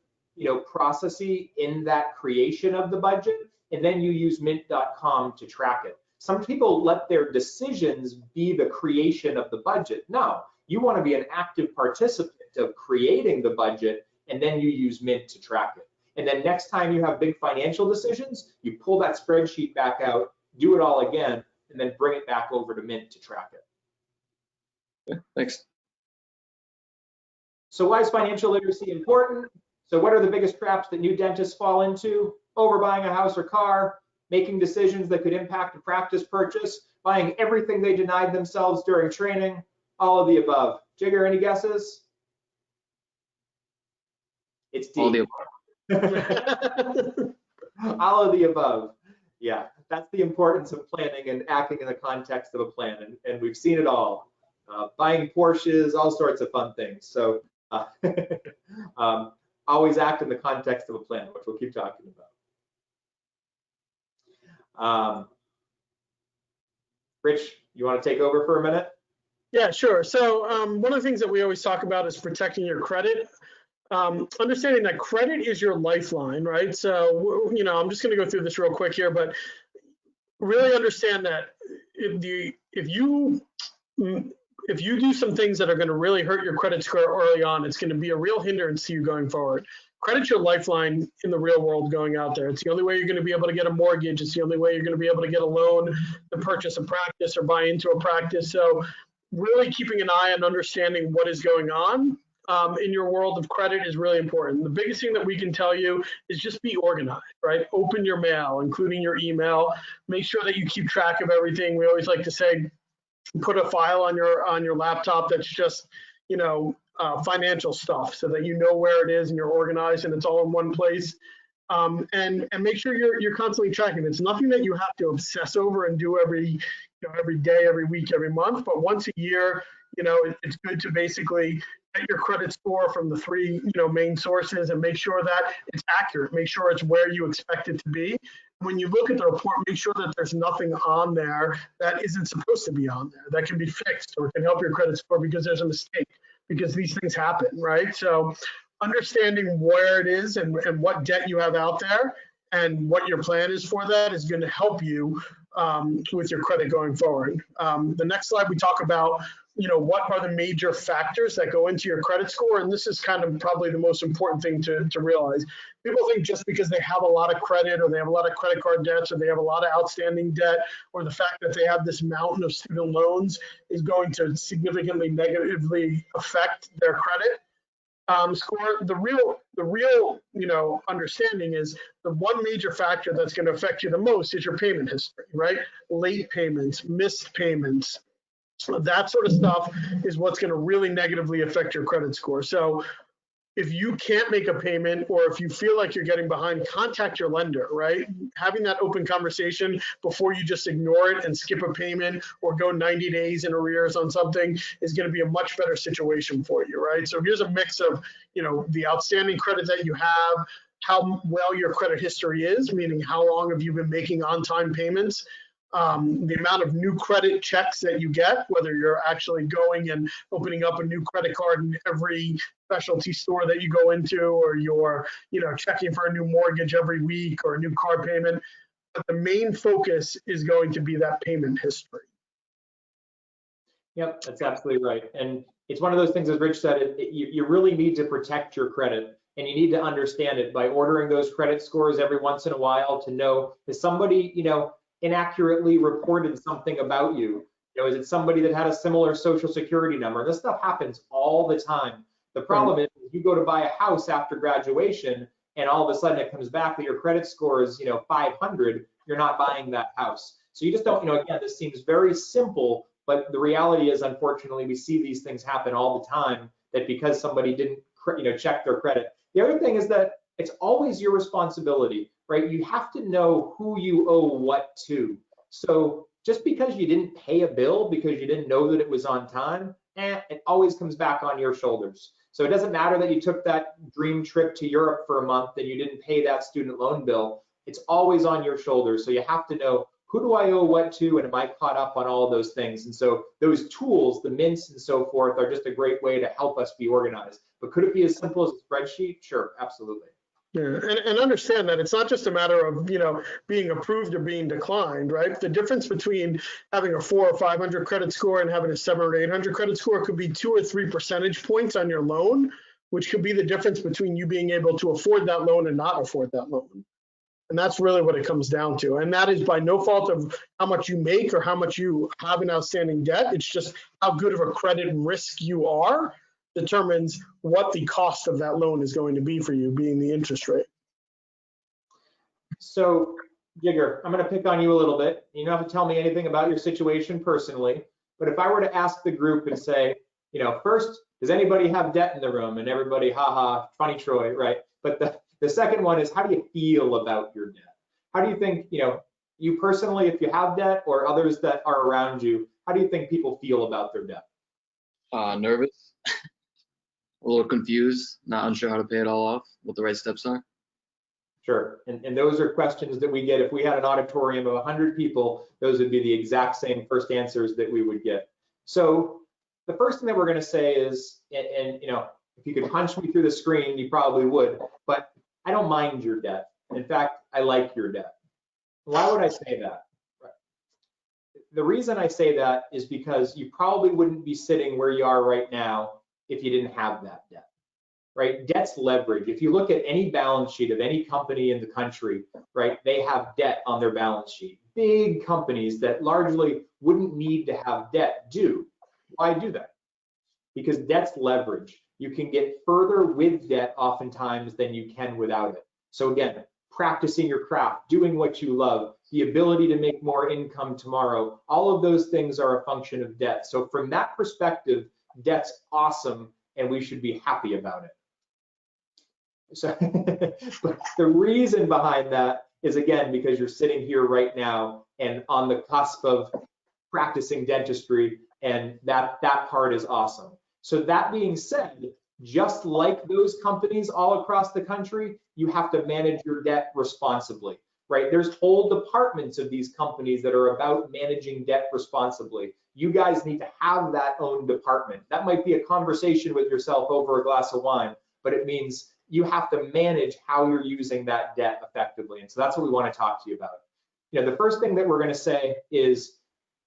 processes in that creation of the budget, and then you use Mint.com to track it. Some people let their decisions be the creation of the budget. No, you want to be an active participant of creating the budget, and then you use Mint to track it. And then next time you have big financial decisions, you pull that spreadsheet back out, do it all again, and then bring it back over to Mint to track it.
Okay, thanks.
So why is financial literacy important? So what are the biggest traps that new dentists fall into? Overbuying a house or car, making decisions that could impact a practice purchase, buying everything they denied themselves during training, all of the above. Jigger, any guesses? It's D.
All the above.
All of the above. Yeah, that's the importance of planning and acting in the context of a plan, and we've seen it all. Buying Porsches, all sorts of fun things. So always act in the context of a plan, which we'll keep talking about. Rich, you want to take over for a minute?
Yeah, sure. So one of the things that we always talk about is protecting your credit. Understanding that credit is your lifeline, right? So, I'm just going to go through this real quick here, but really understand that if you do some things that are going to really hurt your credit score early on, it's going to be a real hindrance to you going forward. Credit's your lifeline in the real world going out there. It's the only way you're going to be able to get a mortgage. It's the only way you're going to be able to get a loan to purchase a practice or buy into a practice. So really keeping an eye on understanding what is going on in your world of credit is really important. The biggest thing that we can tell you is just be organized, right? Open your mail, including your email. Make sure that you keep track of everything. We always like to say, put a file on your laptop that's just, financial stuff, so that you know where it is and you're organized and it's all in one place. And make sure you're constantly tracking. It's nothing that you have to obsess over and do every day, every week, every month. But once a year, it's good to basically get your credit score from the three main sources and make sure that it's accurate. Make sure it's where you expect it to be. When you look at the report, make sure that there's nothing on there that isn't supposed to be on there, that can be fixed or can help your credit score because there's a mistake, because these things happen, right? So understanding where it is and what debt you have out there and what your plan is for that is going to help you with your credit going forward. The next slide, we talk about what are the major factors that go into your credit score, and this is kind of probably the most important thing to realize. People think just because they have a lot of credit or they have a lot of credit card debts or they have a lot of outstanding debt or the fact that they have this mountain of student loans is going to significantly negatively affect their credit score. The real understanding is the one major factor that's going to affect you the most is your payment history, right? Late payments, missed payments, that sort of stuff is what's going to really negatively affect your credit score. So if you can't make a payment or if you feel like you're getting behind, contact your lender, right? Having that open conversation before you just ignore it and skip a payment or go 90 days in arrears on something is going to be a much better situation for you, right? So here's a mix of, the outstanding credit that you have, how well your credit history is, meaning how long have you been making on-time payments, the amount of new credit checks that you get, whether you're actually going and opening up a new credit card in every specialty store that you go into, or you're, checking for a new mortgage every week or a new car payment. but the main focus is going to be that payment history.
Yep, that's absolutely right. And it's one of those things, as Rich said, you really need to protect your credit, and you need to understand it by ordering those credit scores every once in a while to know, is somebody, inaccurately reported something about you? Is it somebody that had a similar social security number? This stuff happens all the time. The problem is you go to buy a house after graduation and all of a sudden it comes back that your credit score is, 500, you're not buying that house. So you just don't, again, this seems very simple, but the reality is, unfortunately, we see these things happen all the time, that because somebody didn't, check their credit. The other thing is that it's always your responsibility, right? You have to know who you owe what to. So just because you didn't pay a bill because you didn't know that it was on time, it always comes back on your shoulders. So it doesn't matter that you took that dream trip to Europe for a month and you didn't pay that student loan bill. It's always on your shoulders. So you have to know, who do I owe what to, and am I caught up on all of those things? And so those tools, the mints and so forth, are just a great way to help us be organized. But could it be as simple as a spreadsheet? Sure, absolutely.
Yeah, and understand that it's not just a matter of, being approved or being declined, right? The difference between having a 400 or 500 credit score and having a 700 or 800 credit score could be 2 or 3 percentage points on your loan, which could be the difference between you being able to afford that loan and not afford that loan. And that's really what it comes down to. And that is by no fault of how much you make or how much you have in outstanding debt. It's just how good of a credit risk you are determines what the cost of that loan is going to be for you, being the interest rate.
So, Jigger, I'm going to pick on you a little bit. You don't have to tell me anything about your situation personally, but if I were to ask the group and say, first, does anybody have debt in the room? And everybody, haha, funny Troy, right? But the second one is, how do you feel about your debt? How do you think, you personally, if you have debt, or others that are around you, how do you think people feel about their debt?
Nervous, a little confused, not unsure how to pay it all off, what the right steps are.
Sure, and those are questions that we get. If we had an auditorium of 100 people, those would be the exact same first answers that we would get. So the first thing that we're going to say is, and if you could punch me through the screen, you probably would, but I don't mind your debt. In fact, I like your debt. Why would I say that? The reason I say that is because you probably wouldn't be sitting where you are right now if you didn't have that debt, right? Debt's leverage. If you look at any balance sheet of any company in the country, right, they have debt on their balance sheet. Big companies that largely wouldn't need to have debt do. Why do that? Because debt's leverage. You can get further with debt oftentimes than you can without it. So again, practicing your craft, doing what you love, the ability to make more income tomorrow, all of those things are a function of debt. So from that perspective, debt's awesome and we should be happy about it. So but the reason behind that is, again, because you're sitting here right now and on the cusp of practicing dentistry, and that part is awesome. So that being said, just like those companies all across the country, you have to manage your debt responsibly, right? There's whole departments of these companies that are about managing debt responsibly. You guys need to have that own department. That might be a conversation with yourself over a glass of wine, but it means you have to manage how you're using that debt effectively. And so that's what we want to talk to you about. The first thing that we're going to say is,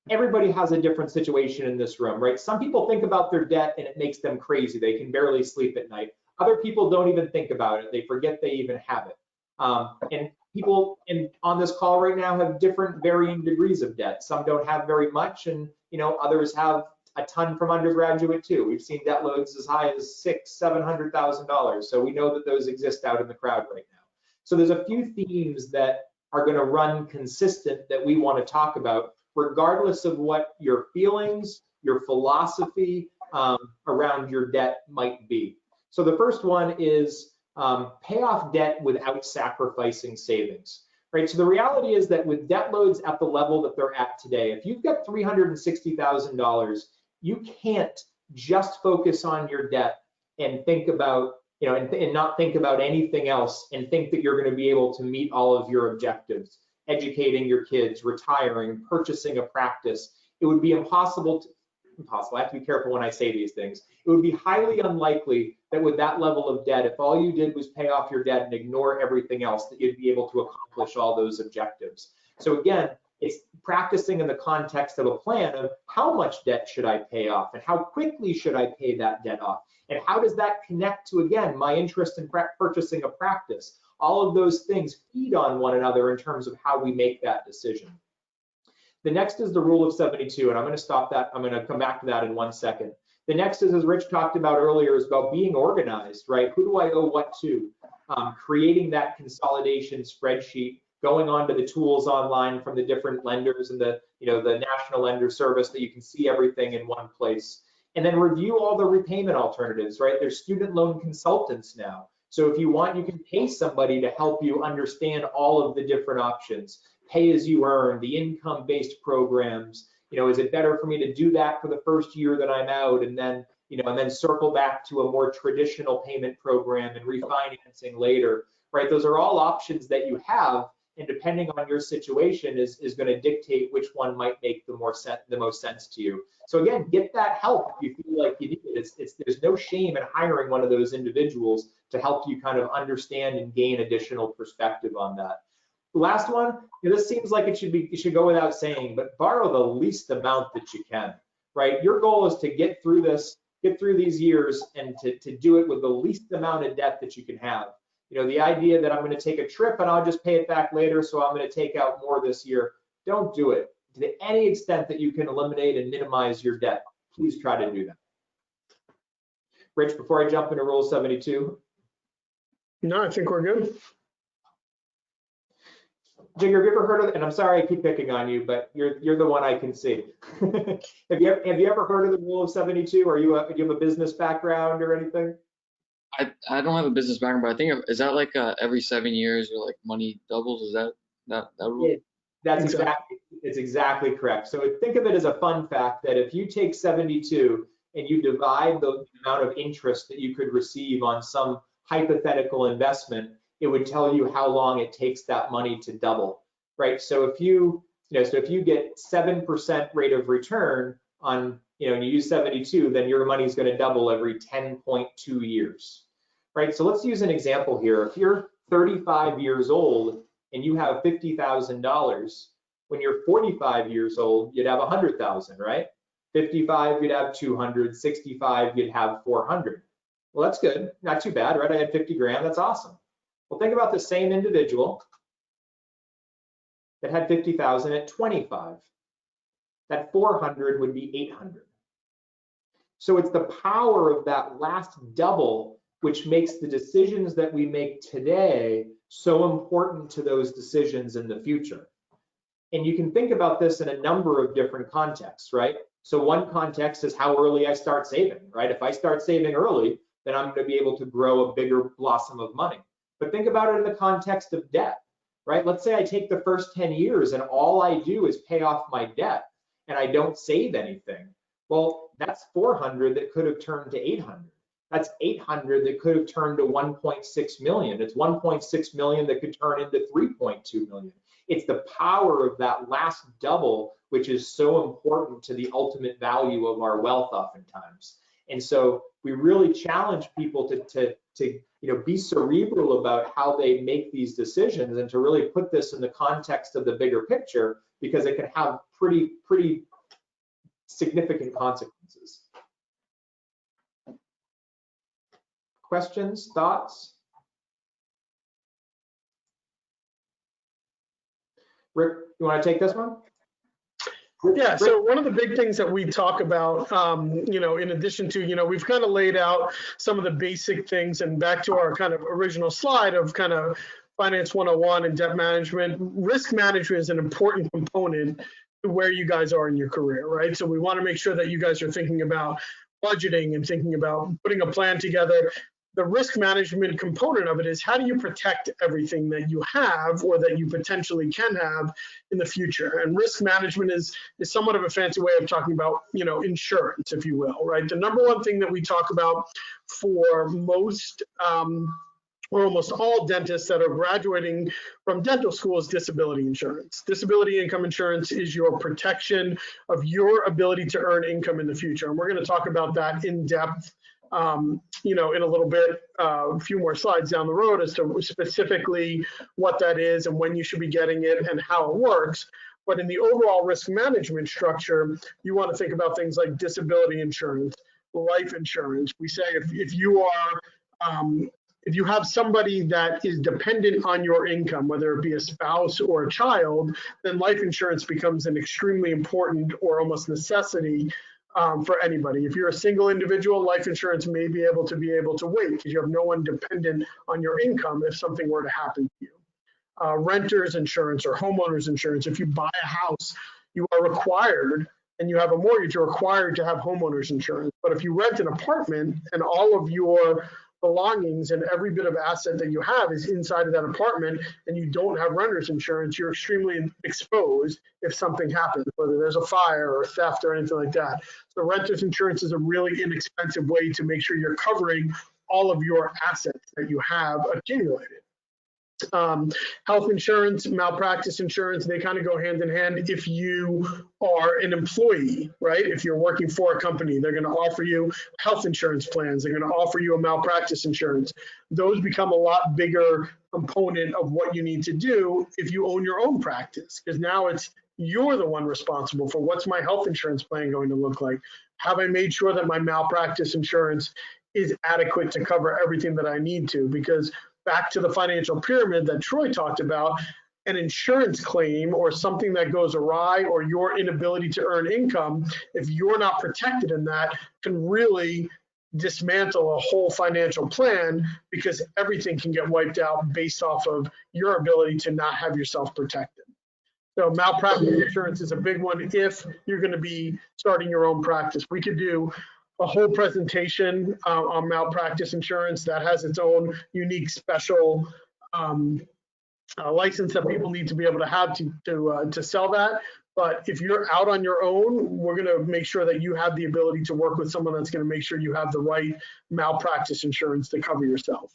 everybody has a different situation in this room, right? Some people think about their debt and it makes them crazy. They can barely sleep at night. Other people don't even think about it. They forget they even have it. And people on this call right now have different varying degrees of debt. Some don't have very much, and others have a ton from undergraduate too. We've seen debt loads as high as $600,000-$700,000. So we know that those exist out in the crowd right now. So there's a few themes that are going to run consistent that we want to talk about, regardless of what your feelings, your philosophy around your debt might be. So the first one is pay off debt without sacrificing savings, right? So the reality is that with debt loads at the level that they're at today, if you've got $360,000, you can't just focus on your debt and think about, and not think about anything else and think that you're going to be able to meet all of your objectives. Educating your kids, retiring, purchasing a practice. It would be impossible impossible, I have to be careful when I say these things. It would be highly unlikely that with that level of debt, if all you did was pay off your debt and ignore everything else, that you'd be able to accomplish all those objectives. So again, it's practicing in the context of a plan of how much debt should I pay off and how quickly should I pay that debt off? And how does that connect to, again, my interest in purchasing a practice? All of those things feed on one another in terms of how we make that decision. The next is the rule of 72, and I'm going to stop that. I'm going to come back to that in 1 second. The next is, as Rich talked about earlier, is about being organized, right? Who do I owe what to? Creating that consolidation spreadsheet, going onto the tools online from the different lenders and the National Lender Service that you can see everything in one place. And then review all the repayment alternatives, right? There's student loan consultants now. So if you want, you can pay somebody to help you understand all of the different options. Pay as you earn, the income-based programs. Is it better for me to do that for the first year that I'm out and then, and then circle back to a more traditional payment program and refinancing later, right? Those are all options that you have, and depending on your situation is going to dictate which one might make the most sense to you. So again, get that help if you feel like you need it. There's no shame in hiring one of those individuals to help you kind of understand and gain additional perspective on that. Last one, this seems like it should go without saying, but borrow the least amount that you can, right? Your goal is to get through these years and to do it with the least amount of debt that you can have. The idea that I'm going to take a trip and I'll just pay it back later, so I'm going to take out more this year. Don't do it. To any extent that you can eliminate and minimize your debt, please try to do that. Rich, before I jump into Rule 72.
No, I think we're good.
Jigger, have you ever heard of, and I'm sorry I keep picking on you, but you're the one I can see. Have you ever heard of the Rule of 72? Do you have a business background or anything?
I don't have a business background, but I think, is that like every 7 years or like money doubles? Is that rule?
Yeah, it's exactly correct. So think of it as a fun fact that if you take 72 and you divide the amount of interest that you could receive on some hypothetical investment, it would tell you how long it takes that money to double, right? So if you get 7% rate of return on, and you use 72, then your money is going to double every 10.2 years, right? So let's use an example here. If you're 35 years old and you have $50,000, when you're 45 years old, you'd have 100,000, right? 55, you'd have 200, 65, you'd have 400. Well, that's good, not too bad, right? I had 50 grand, that's awesome. Well, think about the same individual that had 50,000 at 25. That 400 would be 800. So it's the power of that last double which makes the decisions that we make today so important to those decisions in the future. And you can think about this in a number of different contexts, right? So one context is how early I start saving, right? If I start saving early, then I'm going to be able to grow a bigger blossom of money. But think about it in the context of debt, right? Let's say I take the first 10 years and all I do is pay off my debt and I don't save anything. Well, that's 400 that could have turned to 800. That's 800 that could have turned to 1.6 million. It's 1.6 million that could turn into 3.2 million. It's the power of that last double, which is so important to the ultimate value of our wealth oftentimes. And so we really challenge people to be cerebral about how they make these decisions and to really put this in the context of the bigger picture, because it can have pretty significant consequences. Questions, thoughts? Rick, you want to take this one?
Yeah, so one of the big things that we talk about, in addition to, we've kind of laid out some of the basic things, and back to our kind of original slide of kind of Finance 101 and debt management, risk management is an important component to where you guys are in your career, right? So we want to make sure that you guys are thinking about budgeting and thinking about putting a plan together. The risk management component of it is, how do you protect everything that you have or that you potentially can have in the future? And risk management is somewhat of a fancy way of talking about, insurance, if you will, right? The number one thing that we talk about for most or almost all dentists that are graduating from dental school is disability insurance. Disability income insurance is your protection of your ability to earn income in the future. And we're going to talk about that in depth, in a little bit, a few more slides down the road as to specifically what that is and when you should be getting it and how it works. But in the overall risk management structure, you want to think about things like disability insurance, life insurance. We say if you have somebody that is dependent on your income, whether it be a spouse or a child, then life insurance becomes an extremely important or almost necessity for anybody. If you're a single individual, life insurance may be able to wait because you have no one dependent on your income if something were to happen to you. Renter's insurance or homeowner's insurance. If you buy a house, you are required, and you have a mortgage, you're required to have homeowner's insurance. But if you rent an apartment and all of your belongings and every bit of asset that you have is inside of that apartment and you don't have renter's insurance, you're extremely exposed if something happens, whether there's a fire or theft or anything like that. So renter's insurance is a really inexpensive way to make sure you're covering all of your assets that you have accumulated. Health insurance, malpractice insurance, they kind of go hand in hand. If you are an employee, right? If you're working for a company, they're going to offer you health insurance plans. They're going to offer you a malpractice insurance. Those become a lot bigger component of what you need to do if you own your own practice, because now you're the one responsible for what's my health insurance plan going to look like? Have I made sure that my malpractice insurance is adequate to cover everything that I need to? Because back to the financial pyramid that Troy talked about, an insurance claim or something that goes awry or your inability to earn income, if you're not protected in that, can really dismantle a whole financial plan because everything can get wiped out based off of your ability to not have yourself protected. So malpractice insurance is a big one if you're going to be starting your own practice. We could do a whole presentation on malpractice insurance that has its own unique special license that people need to be able to have to sell that. But if you're out on your own, we're going to make sure that you have the ability to work with someone that's going to make sure you have the right malpractice insurance to cover yourself.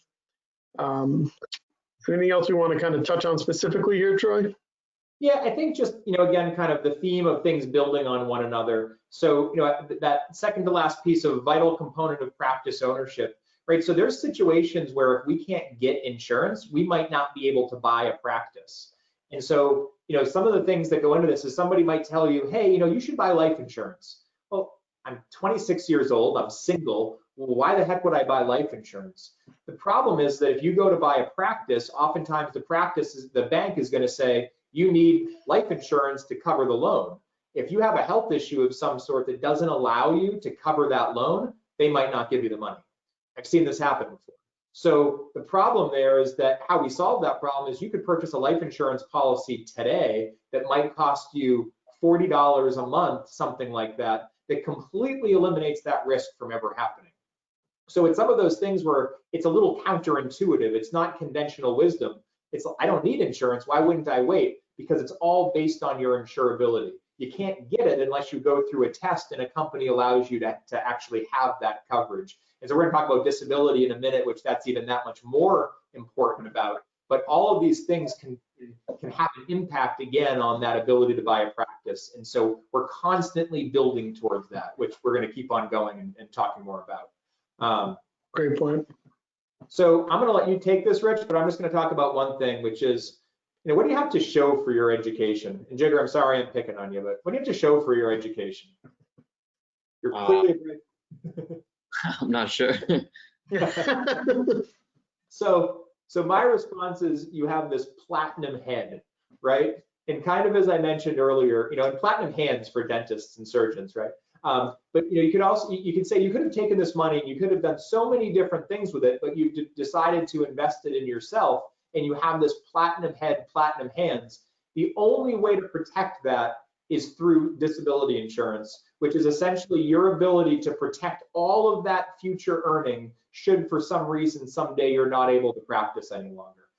Anything else we want to kind of touch on specifically here, Troy?
Yeah, I think just, again, kind of the theme of things building on one another. So, that second to last piece of vital component of practice ownership, right? So there's situations where if we can't get insurance, we might not be able to buy a practice. And so, some of the things that go into this is somebody might tell you, hey, you should buy life insurance. Well, I'm 26 years old, I'm single. Well, why the heck would I buy life insurance? The problem is that if you go to buy a practice, oftentimes the bank is going to say, you need life insurance to cover the loan. If you have a health issue of some sort that doesn't allow you to cover that loan, they might not give you the money. I've seen this happen before. So the problem there is that how we solve that problem is you could purchase a life insurance policy today that might cost you $40 a month, something like that, that completely eliminates that risk from ever happening. So it's some of those things where it's a little counterintuitive. It's not conventional wisdom. It's, I don't need insurance, why wouldn't I wait? Because it's all based on your insurability. You can't get it unless you go through a test and a company allows you to actually have that coverage. And so we're gonna talk about disability in a minute, which that's even that much more important about. But all of these things can have an impact again on that ability to buy a practice. And so we're constantly building towards that, which we're gonna keep on going and talking more about.
Great point.
So I'm gonna let you take this, Rich, but I'm just gonna talk about one thing, which is, what do you have to show for your education? And Jigger, I'm sorry I'm picking on you, but what do you have to show for your education? You're clearly
I'm not sure.
So my response is you have this platinum head, right? And kind of as I mentioned earlier, and platinum hands for dentists and surgeons, right? But you could say you could have taken this money and you could have done so many different things with it, but you decided to invest it in yourself, and you have this platinum head, platinum hands. The only way to protect that is through disability insurance, which is essentially your ability to protect all of that future earning should for some reason someday you're not able to practice any longer.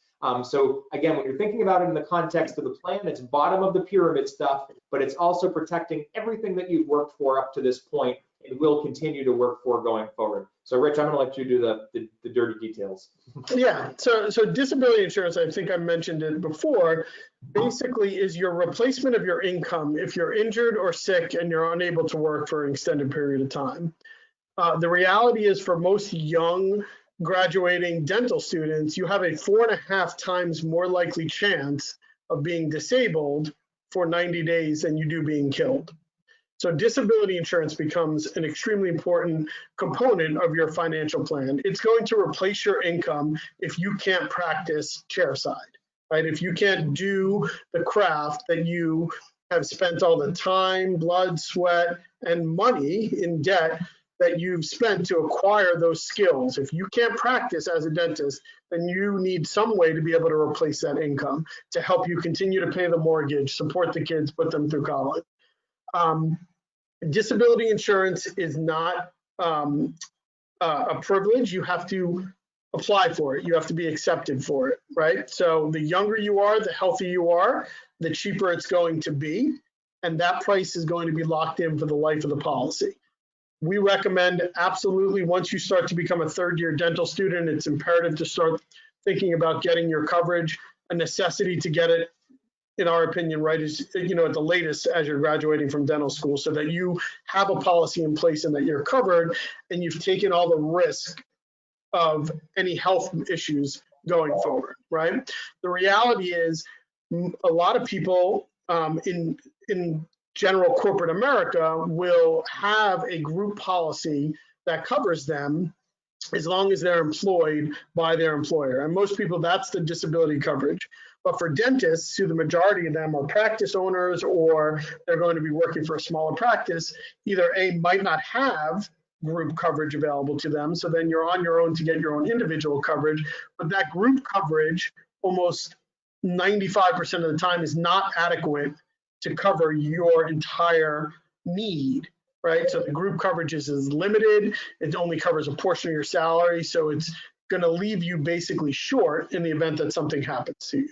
So again, when you're thinking about it in the context of the plan, it's bottom of the pyramid stuff, but it's also protecting everything that you've worked for up to this point and will continue to work for going forward. So Rich, I'm gonna let you do the dirty details.
Yeah, so disability insurance, I think I mentioned it before, basically is your replacement of your income if you're injured or sick and you're unable to work for an extended period of time. The reality is for most young graduating dental students, you have a 4.5 times more likely chance of being disabled for 90 days than you do being killed. So disability insurance becomes an extremely important component of your financial plan. It's going to replace your income if you can't practice chairside, right? If you can't do the craft that you have spent all the time, blood, sweat, and money in debt that you've spent to acquire those skills. If you can't practice as a dentist, then you need some way to be able to replace that income to help you continue to pay the mortgage, support the kids, put them through college. Disability insurance is not a privilege. You have to apply for it. You have to be accepted for it, right? So the younger you are, the healthier you are, the cheaper it's going to be. And that price is going to be locked in for the life of the policy. We recommend absolutely once you start to become a third-year dental student, it's imperative to start thinking about getting your coverage, a necessity to get it, in our opinion, right, is, at the latest as you're graduating from dental school so that you have a policy in place and that you're covered and you've taken all the risk of any health issues going forward, right? The reality is a lot of people in general corporate America will have a group policy that covers them as long as they're employed by their employer. And most people, that's the disability coverage. But for dentists, who the majority of them are practice owners or they're going to be working for a smaller practice, either A, might not have group coverage available to them, so then you're on your own to get your own individual coverage, but that group coverage almost 95% of the time is not adequate to cover your entire need, right? So the group coverage is limited. It only covers a portion of your salary. So it's going to leave you basically short in the event that something happens to you.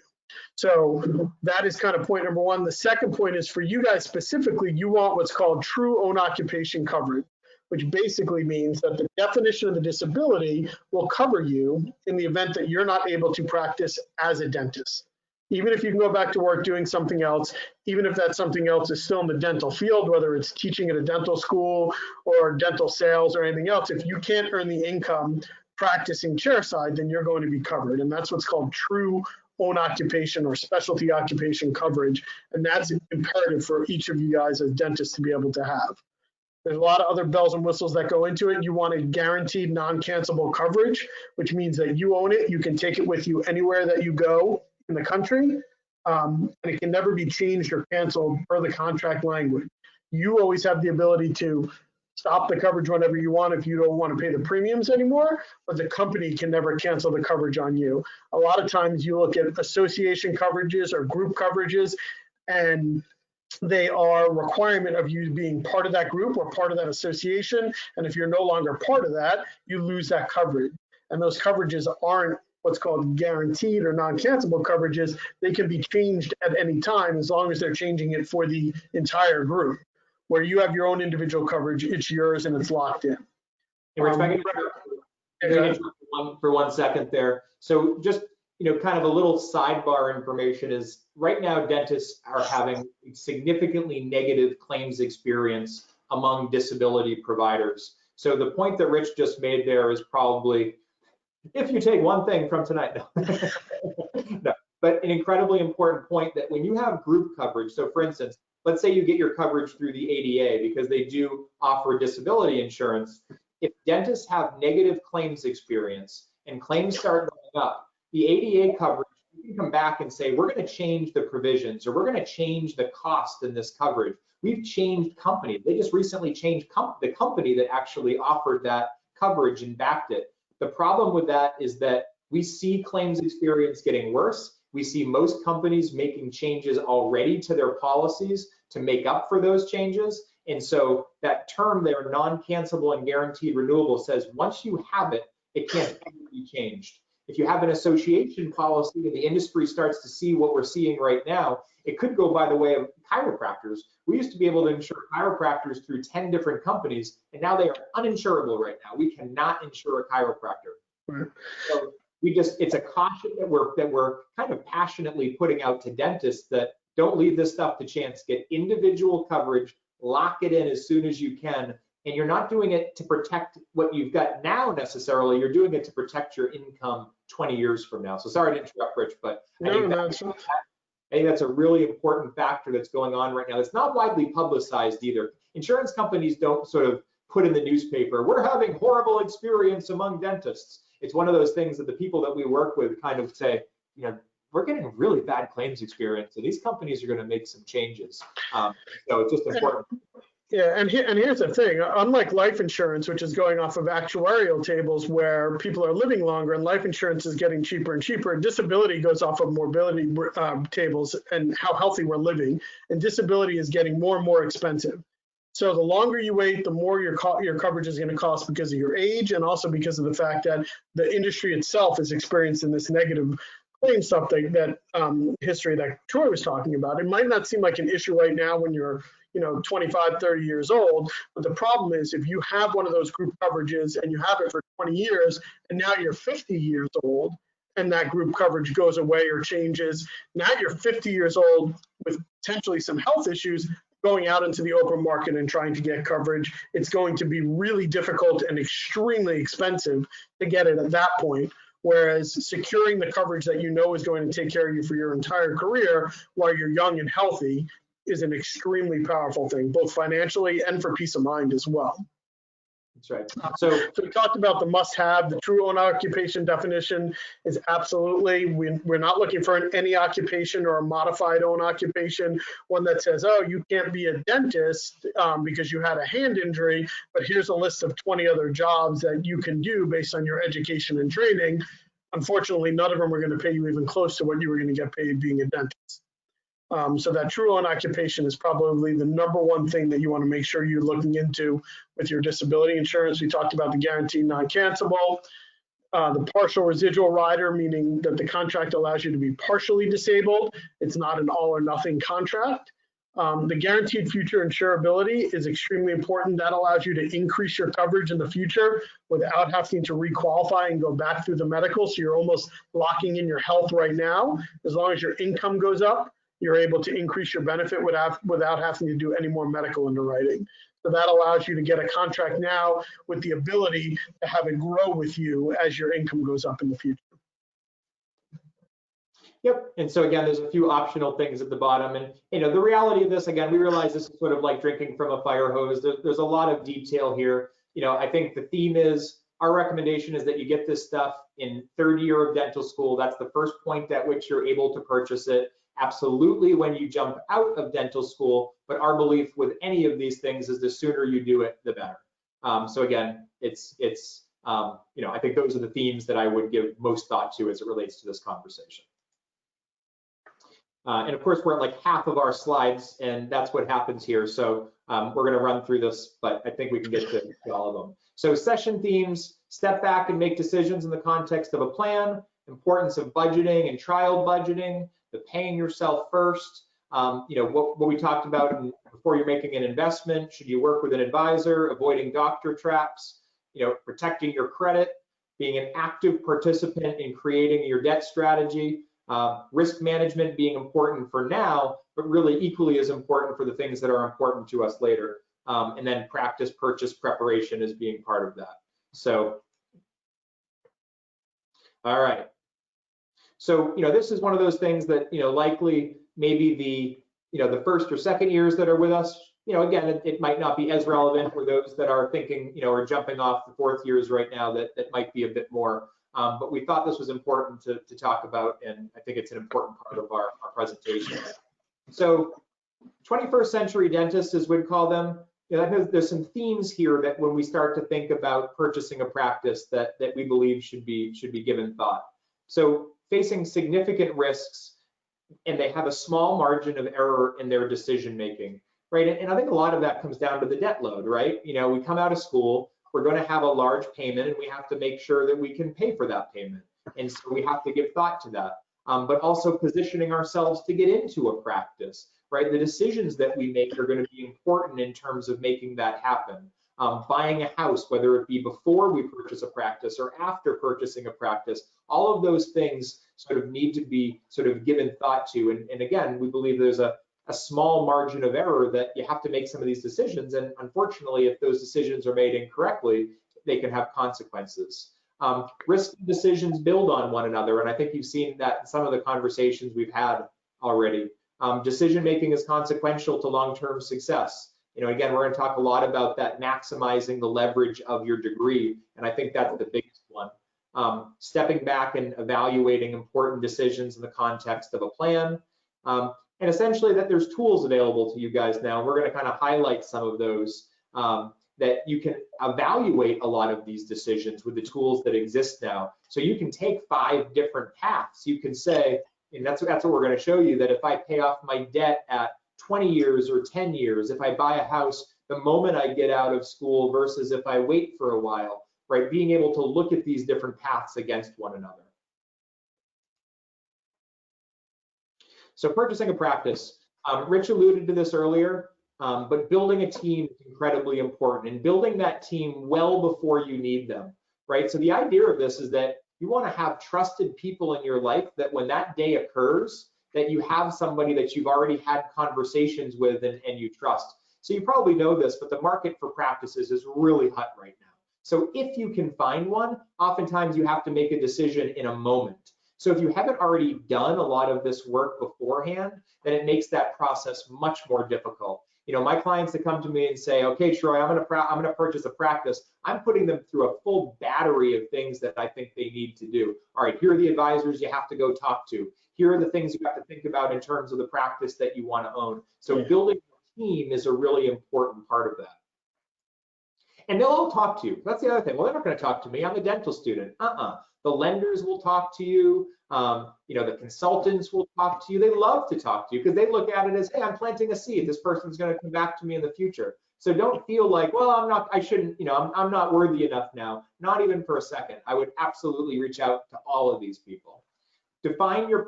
So that is kind of point number one. The second point is for you guys specifically, you want what's called true own occupation coverage, which basically means that the definition of the disability will cover you in the event that you're not able to practice as a dentist. Even if you can go back to work doing something else, even if that something else is still in the dental field, whether it's teaching at a dental school or dental sales or anything else, if you can't earn the income practicing chairside, then you're going to be covered. And that's what's called true own occupation or specialty occupation coverage. And that's imperative for each of you guys as dentists to be able to have. There's a lot of other bells and whistles that go into it. You want a guaranteed non-cancelable coverage, which means that you own it. You can take it with you anywhere that you go in the country, and it can never be changed or canceled per the contract language. You always have the ability to stop the coverage whenever you want if you don't want to pay the premiums anymore, but the company can never cancel the coverage on you. A lot of times you look at association coverages or group coverages, and they are a requirement of you being part of that group or part of that association. And if you're no longer part of that, you lose that coverage. And those coverages aren't what's called guaranteed or non-cancelable coverages. They can be changed at any time as long as they're changing it for the entire group. Where you have your own individual coverage, it's yours and it's locked in.
Hey, Rich, if I can interrupt for 1 second there. So just, kind of a little sidebar information is right now dentists are having significantly negative claims experience among disability providers. So the point that Rich just made there is probably, if you take one thing from tonight, no, but an incredibly important point that when you have group coverage, so for instance, let's say you get your coverage through the ADA because they do offer disability insurance. If dentists have negative claims experience and claims start going up, the ADA coverage, you can come back and say, we're going to change the provisions or we're going to change the cost in this coverage. We've changed company. They just recently changed the company that actually offered that coverage and backed it. The problem with that is that we see claims experience getting worse. We see most companies making changes already to their policies to make up for those changes. And so that term there, non-cancelable and guaranteed renewable, says once you have it, it can't ever be changed. If you have an association policy and the industry starts to see what we're seeing right now, it could go by the way of chiropractors. We used to be able to insure chiropractors through 10 different companies, and now they are uninsurable right now. We cannot insure a chiropractor.
Right.
So it's a caution that we're kind of passionately putting out to dentists that don't leave this stuff to chance. Get individual coverage, lock it in as soon as you can, and you're not doing it to protect what you've got now necessarily. You're doing it to protect your income 20 years from now. So sorry to interrupt, Rich, but I think that's a really important factor that's going on right now. It's not widely publicized either. Insurance companies don't sort of put in the newspaper, we're having horrible experience among dentists. It's one of those things that the people that we work with kind of say, you know, we're getting really bad claims experience, so these companies are going to make some changes. So it's just important.
Yeah, and here's the thing. Unlike life insurance, which is going off of actuarial tables where people are living longer and life insurance is getting cheaper and cheaper, disability goes off of morbidity tables and how healthy we're living, and disability is getting more and more expensive. So the longer you wait, the more your coverage is going to cost because of your age and also because of the fact that the industry itself is experiencing this negative claim stuff that history that Troy was talking about. It might not seem like an issue right now when you're 25, 30 years old. But the problem is if you have one of those group coverages and you have it for 20 years and now you're 50 years old and that group coverage goes away or changes, now you're 50 years old with potentially some health issues going out into the open market and trying to get coverage. It's going to be really difficult and extremely expensive to get it at that point. Whereas securing the coverage that you know is going to take care of you for your entire career while you're young and healthy is an extremely powerful thing, both financially and for peace of mind as well.
That's right. So
we talked about the must-have. The true own occupation definition is absolutely, we're not looking for any occupation or a modified own occupation, one that says, oh, you can't be a dentist because you had a hand injury, but here's a list of 20 other jobs that you can do based on your education and training. Unfortunately, none of them are going to pay you even close to what you were going to get paid being a dentist. So that true own occupation is probably the #1 thing that you want to make sure you're looking into with your disability insurance. We talked about the guaranteed non-cancelable, the partial residual rider, meaning that the contract allows you to be partially disabled. It's not an all or nothing contract. The guaranteed future insurability is extremely important. That allows you to increase your coverage in the future without having to requalify and go back through the medical. So you're almost locking in your health right now. As long as your income goes up, you're able to increase your benefit without having to do any more medical underwriting. So that allows you to get a contract now with the ability to have it grow with you as your income goes up in the future.
Yep. And so again, there's a few optional things at the bottom. And the reality of this, again, we realize this is sort of like drinking from a fire hose. There's a lot of detail here. I think the theme is, our recommendation is that you get this stuff in third year of dental school. That's the first point at which you're able to purchase it. Absolutely when you jump out of dental school, but our belief with any of these things is the sooner you do it, the better. So again, I think those are the themes that I would give most thought to as it relates to this conversation. And of course, we're at like half of our slides, and that's what happens here. So we're going to run through this, but I think we can get to all of them. So session themes: step back and make decisions in the context of a plan, importance of budgeting and trial budgeting, the paying yourself first, what we talked about before you're making an investment. Should you work with an advisor? Avoiding doctor traps, protecting your credit, being an active participant in creating your debt strategy, risk management being important for now, but really equally as important for the things that are important to us later. And then practice purchase preparation as being part of that. So, all right. So, this is one of those things that, likely maybe the first or second years that are with us, again, it might not be as relevant for those that are thinking, or jumping off the fourth years right now that might be a bit more. But we thought this was important to talk about, and I think it's an important part of our presentation. So 21st century dentists, as we'd call them, there's some themes here that when we start to think about purchasing a practice that we believe should be given thought. So facing significant risks, and they have a small margin of error in their decision making, right? And I think a lot of that comes down to the debt load, right? We come out of school, we're going to have a large payment, and we have to make sure that we can pay for that payment. And so we have to give thought to that. But also positioning ourselves to get into a practice, right? The decisions that we make are going to be important in terms of making that happen. Buying a house, whether it be before we purchase a practice or after purchasing a practice, all of those things sort of need to be sort of given thought to. And again, we believe there's a small margin of error that you have to make some of these decisions. And unfortunately, if those decisions are made incorrectly, they can have consequences. Risk decisions build on one another. And I think you've seen that in some of the conversations we've had already. Decision making is consequential to long-term success. You know, again, we're going to talk a lot about that, maximizing the leverage of your degree. And I think that's the biggest one. Stepping back and evaluating important decisions in the context of a plan. And essentially that there's tools available to you guys now. We're going to kind of highlight some of those that you can evaluate a lot of these decisions with the tools that exist now. So you can take 5 different paths. You can say, and that's what we're going to show you, that if I pay off my debt at 20 years or 10 years, if I buy a house the moment I get out of school versus if I wait for a while, right? Being able to look at these different paths against one another. So purchasing a practice, Rich alluded to this earlier, but building a team is incredibly important, and building that team well before you need them, right? So the idea of this is that you want to have trusted people in your life that when that day occurs, that you have somebody that you've already had conversations with and you trust. So you probably know this, but the market for practices is really hot right now. So if you can find one, oftentimes you have to make a decision in a moment. So if you haven't already done a lot of this work beforehand, then it makes that process much more difficult. You know, my clients that come to me and say, okay, Troy, I'm going to purchase a practice, I'm putting them through a full battery of things that I think they need to do. All right, here are the advisors you have to go talk to. Here are the things you have to think about in terms of the practice that you want to own. So building a team is a really important part of that. And they'll all talk to you. That's the other thing. Well, they're not going to talk to me. I'm a dental student. The lenders will talk to you. You know, the consultants will talk to you. They love to talk to you because they look at it as, hey, I'm planting a seed. This person's going to come back to me in the future. So don't feel like, well, I shouldn't, you know, I'm not worthy enough now. Not even for a second. I would absolutely reach out to all of these people. Define your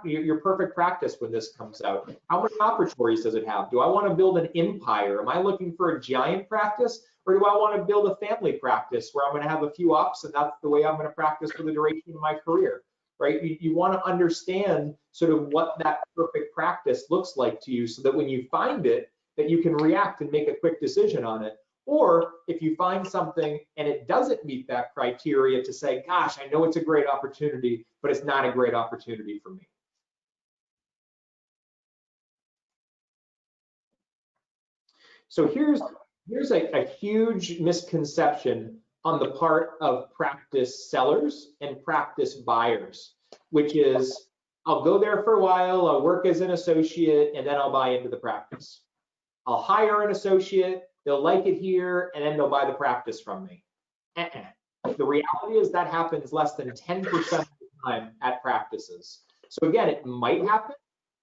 your perfect practice when this comes out. How many operatories does it have? Do I want to build an empire? Am I looking for a giant practice? Or do I want to build a family practice where I'm going to have a few ops and that's the way I'm going to practice for the duration of my career, right? You want to understand sort of what that perfect practice looks like to you so that when you find it, that you can react and make a quick decision on it. Or if you find something and it doesn't meet that criteria, to say, gosh, I know it's a great opportunity, but it's not a great opportunity for me. So here's a huge misconception on the part of practice sellers and practice buyers, which is, I'll go there for a while, I'll work as an associate, and then I'll buy into the practice. I'll hire an associate, they'll like it here, and then they'll buy the practice from me. The reality is that happens less than 10% of the time at practices. So again, it might happen.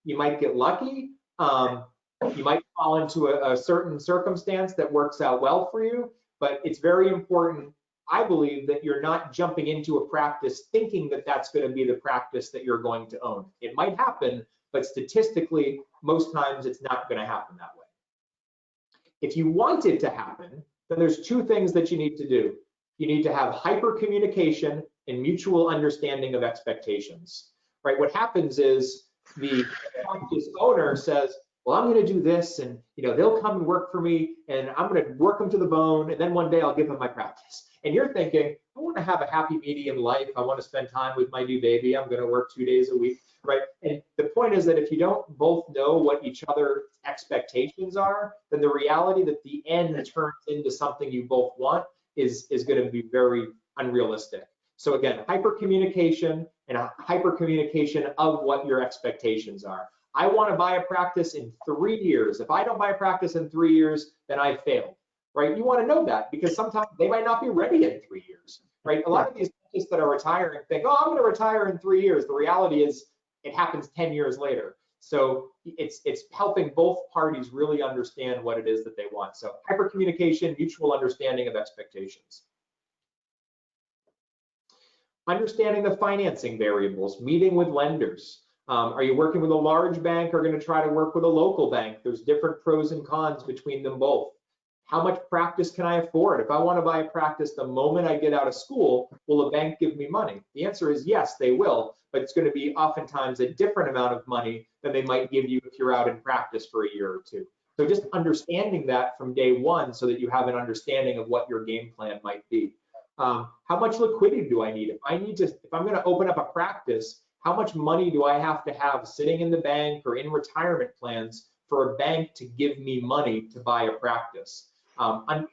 You might get lucky. You might fall into a certain circumstance that works out well for you, but it's very important, I believe, that you're not jumping into a practice thinking that that's going to be the practice that you're going to own. It might happen, but statistically, most times it's not going to happen that way. If you want it to happen, then there's 2 things that you need to do. You need to have hyper communication and mutual understanding of expectations, right? What happens is the practice owner says, well, I'm going to do this, and you know, they'll come and work for me, and I'm going to work them to the bone, and then one day I'll give them my practice. And you're thinking, I want to have a happy medium life. I want to spend time with my new baby. I'm going to work 2 days a week, right? And the point is that if you don't both know what each other's expectations are, then the reality that the end turns into something you both want is going to be very unrealistic. So again, hyper communication and a hyper communication of what your expectations are. I want to buy a practice in 3 years. If I don't buy a practice in 3 years, then I failed, right? You want to know that because sometimes they might not be ready in 3 years, right? A lot of these dentists that are retiring think, oh, I'm going to retire in 3 years. The reality is it happens 10 years later. So it's helping both parties really understand what it is that they want. So hyper communication, mutual understanding of expectations. Understanding the financing variables, meeting with lenders. Are you working with a large bank or going to try to work with a local bank? There's different pros and cons between them both. How much practice can I afford? If I want to buy a practice the moment I get out of school, will a bank give me money? The answer is yes, they will, but it's going to be oftentimes a different amount of money than they might give you if you're out in practice for a year or two. So just understanding that from day one so that you have an understanding of what your game plan might be. How much liquidity do I need? If I'm going to open up a practice, how much money do I have to have sitting in the bank or in retirement plans for a bank to give me money to buy a practice?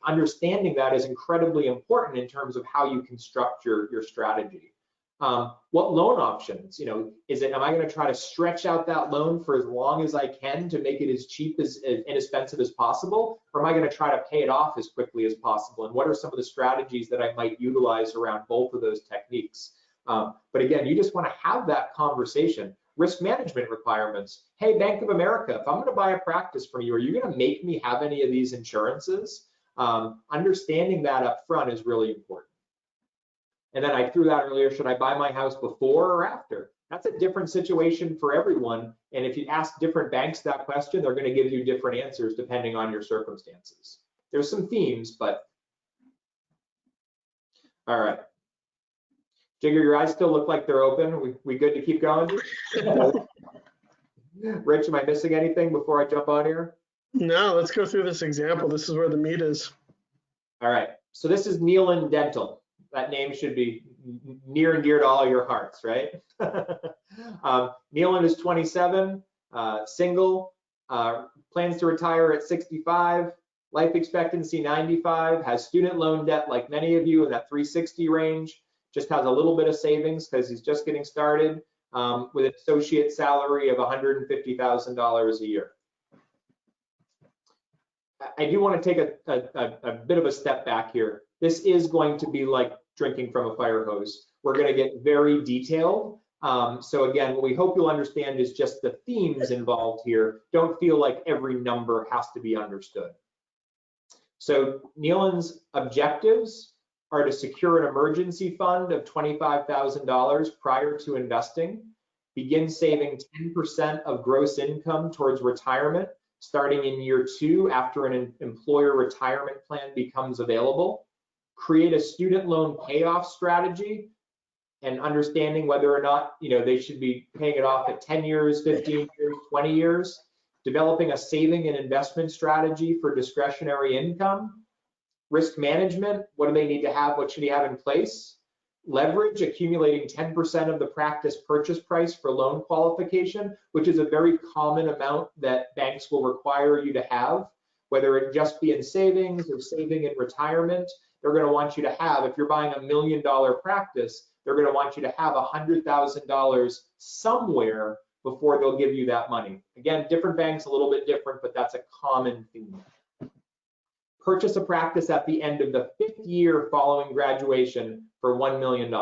Understanding that is incredibly important in terms of how you construct your strategy. What loan options, am I going to try to stretch out that loan for as long as I can to make it as cheap as inexpensive as possible? Or am I going to try to pay it off as quickly as possible? And what are some of the strategies that I might utilize around both of those techniques? But again, you just want to have that conversation. Risk management requirements. Hey, Bank of America, if I'm going to buy a practice from you, are you going to make me have any of these insurances? Understanding that up front is really important. And then I threw that earlier, should I buy my house before or after? That's a different situation for everyone. And if you ask different banks that question, they're going to give you different answers depending on your circumstances. There's some themes, but all right. Jigger, your eyes still look like they're open. We good to keep going? Rich, am I missing anything before I jump on here?
No, let's go through this example. This is where the meat is.
All right, so this is Nealon Dental. That name should be near and dear to all your hearts, right? Nealon is 27, single, plans to retire at 65, life expectancy 95, has student loan debt like many of you in that 360 range, just has a little bit of savings because he's just getting started, with an associate salary of $150,000 a year. I do want to take a bit of a step back here. This is going to be like drinking from a fire hose. We're going to get very detailed. So again, what we hope you'll understand is just the themes involved here. Don't feel like every number has to be understood. So Nealon's objectives are to secure an emergency fund of $25,000 prior to investing, begin saving 10% of gross income towards retirement starting in year 2 after an employer retirement plan becomes available, create a student loan payoff strategy and understanding whether or not they should be paying it off at 10 years, 15 years, 20 years, developing a saving and investment strategy for discretionary income, risk management, what do they need to have, what should he have in place, leverage, accumulating 10% of the practice purchase price for loan qualification, which is a very common amount that banks will require you to have, whether it just be in savings or saving in retirement. They're going to want you to have, if you're buying $1 million practice, they're going to want you to have $100,000 somewhere before they'll give you that money. Again, different banks a little bit different, but that's a common theme. Purchase a practice at the end of the 5th year following graduation for $1 million.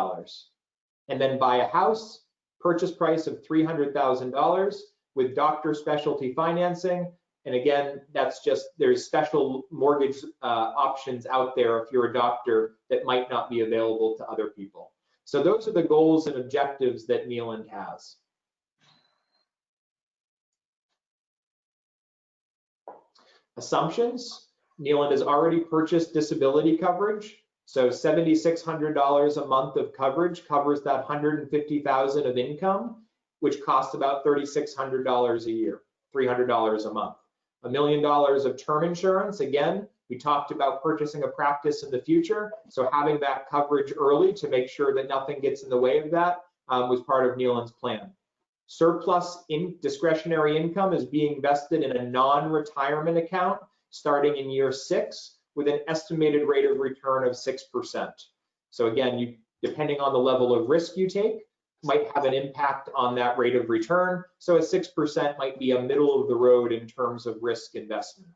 And then buy a house, purchase price of $300,000 with doctor specialty financing. And again, that's just, there's special mortgage options out there if you're a doctor that might not be available to other people. So those are the goals and objectives that Nealon has. Assumptions. Nealon has already purchased disability coverage. So $7,600 a month of coverage covers that $150,000 of income, which costs about $3,600 a year, $300 a month. $1 million of term insurance. Again, we talked about purchasing a practice in the future. So having that coverage early to make sure that nothing gets in the way of that was part of Nealon's plan. Surplus discretionary income is being vested in a non-retirement account starting in year 6 with an estimated rate of return of 6%. So again, depending on the level of risk you take, might have an impact on that rate of return. So a 6% might be a middle of the road in terms of risk investment.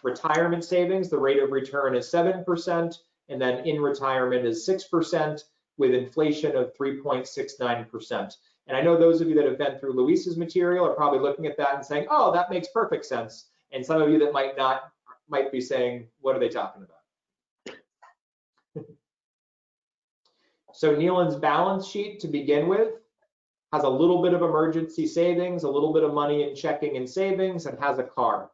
Retirement savings, the rate of return is 7%, and then in retirement is 6% with inflation of 3.69%. And I know those of you that have been through Luis's material are probably looking at that and saying, oh, that makes perfect sense. And some of you that might not, might be saying, what are they talking about? So Nealon's balance sheet to begin with has a little bit of emergency savings, a little bit of money in checking and savings, and has a car.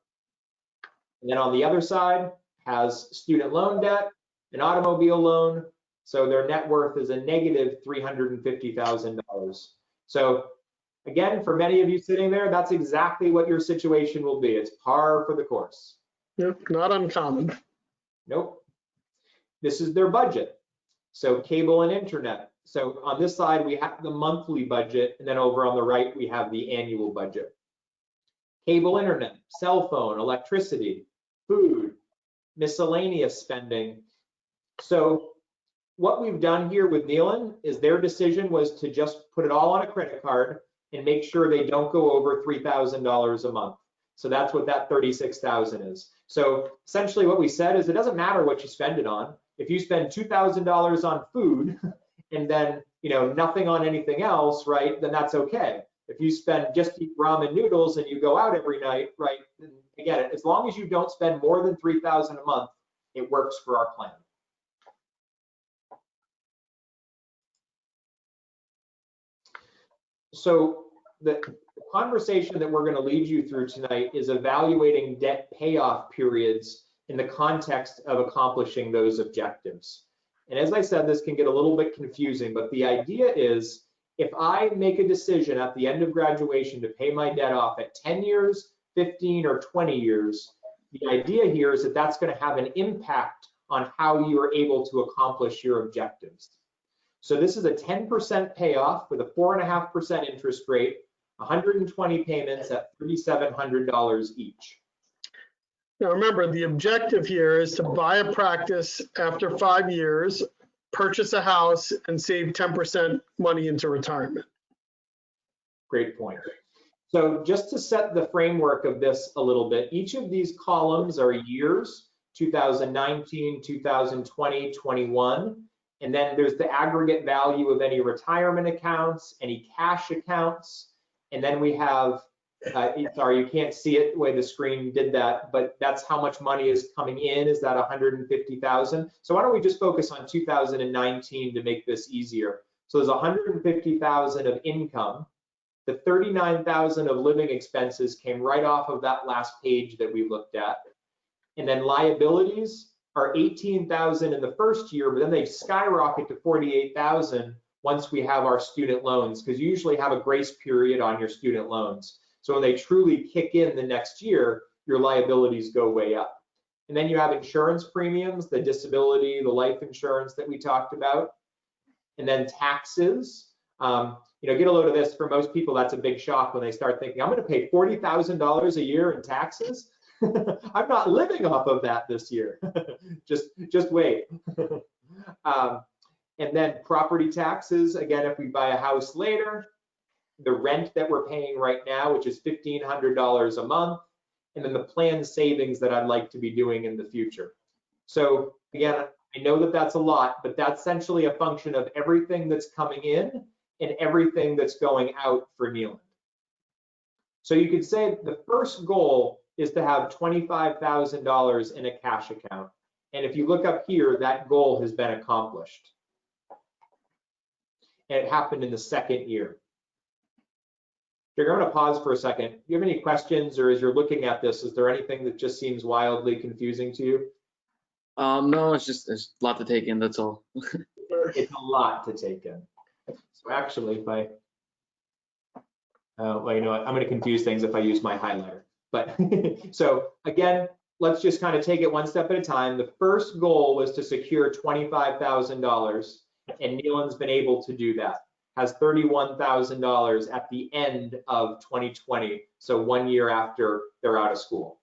And then on the other side has student loan debt, an automobile loan. So their net worth is a negative $350,000. So again, for many of you sitting there, that's exactly what your situation will be. It's par for the course.
Yep, not uncommon.
Nope. This is their budget. So cable and internet. So on this side, we have the monthly budget, and then over on the right, we have the annual budget. Cable internet, cell phone, electricity, food, miscellaneous spending. So what we've done here with Nealon is their decision was to just put it all on a credit card and make sure they don't go over $3,000 a month. So that's what that $36,000 is. So essentially what we said is it doesn't matter what you spend it on. If you spend $2,000 on food and then nothing on anything else, right, then that's okay. If you spend just eat ramen noodles and you go out every night, right, then again, as long as you don't spend more than $3,000 a month, it works for our plan. So the conversation that we're going to lead you through tonight is evaluating debt payoff periods in the context of accomplishing those objectives. And as I said, this can get a little bit confusing, but the idea is if I make a decision at the end of graduation to pay my debt off at 10 years, 15 or 20 years, the idea here is that that's going to have an impact on how you are able to accomplish your objectives. So this is a 10% payoff with a 4.5% interest rate, 120 payments at $3,700 each.
Now remember, the objective here is to buy a practice after 5 years, purchase a house, and save 10% money into retirement.
Great point. So just to set the framework of this a little bit, each of these columns are years, 2019, 2020, 21. And then there's the aggregate value of any retirement accounts, any cash accounts. And then we have, sorry, you can't see it the way the screen did that, but that's how much money is coming in. Is that 150,000? So why don't we just focus on 2019 to make this easier? So there's 150,000 of income. The 39,000 of living expenses came right off of that last page that we looked at. And then liabilities are 18,000 in the first year, but then they skyrocket to 48,000 once we have our student loans, because you usually have a grace period on your student loans. So when they truly kick in the next year, your liabilities go way up. And then you have insurance premiums, the disability, the life insurance that we talked about. And then taxes. Get a load of this. For most people, that's a big shock when they start thinking, I'm going to pay $40,000 a year in taxes. I'm not living off of that this year. just wait. And then property taxes, again, if we buy a house later, the rent that we're paying right now, which is $1,500 a month, and then the planned savings that I'd like to be doing in the future. So again, I know that that's a lot, but that's essentially a function of everything that's coming in and everything that's going out for Nealon. So you could say the first goal is to have $25,000 in a cash account. And if you look up here, that goal has been accomplished. And it happened in the second year. I'm going to pause for a second. Do you have any questions, or as you're looking at this, is there anything that just seems wildly confusing to you?
No, it's a lot to take in, that's all.
It's a lot to take in. So actually, if I, well, you know what, I'm going to confuse things if I use my highlighter. But so again, let's just kind of take it one step at a time. The first goal was to secure $25,000, and Nealon's been able to do that. Has $31,000 at the end of 2020, so 1 year after they're out of school.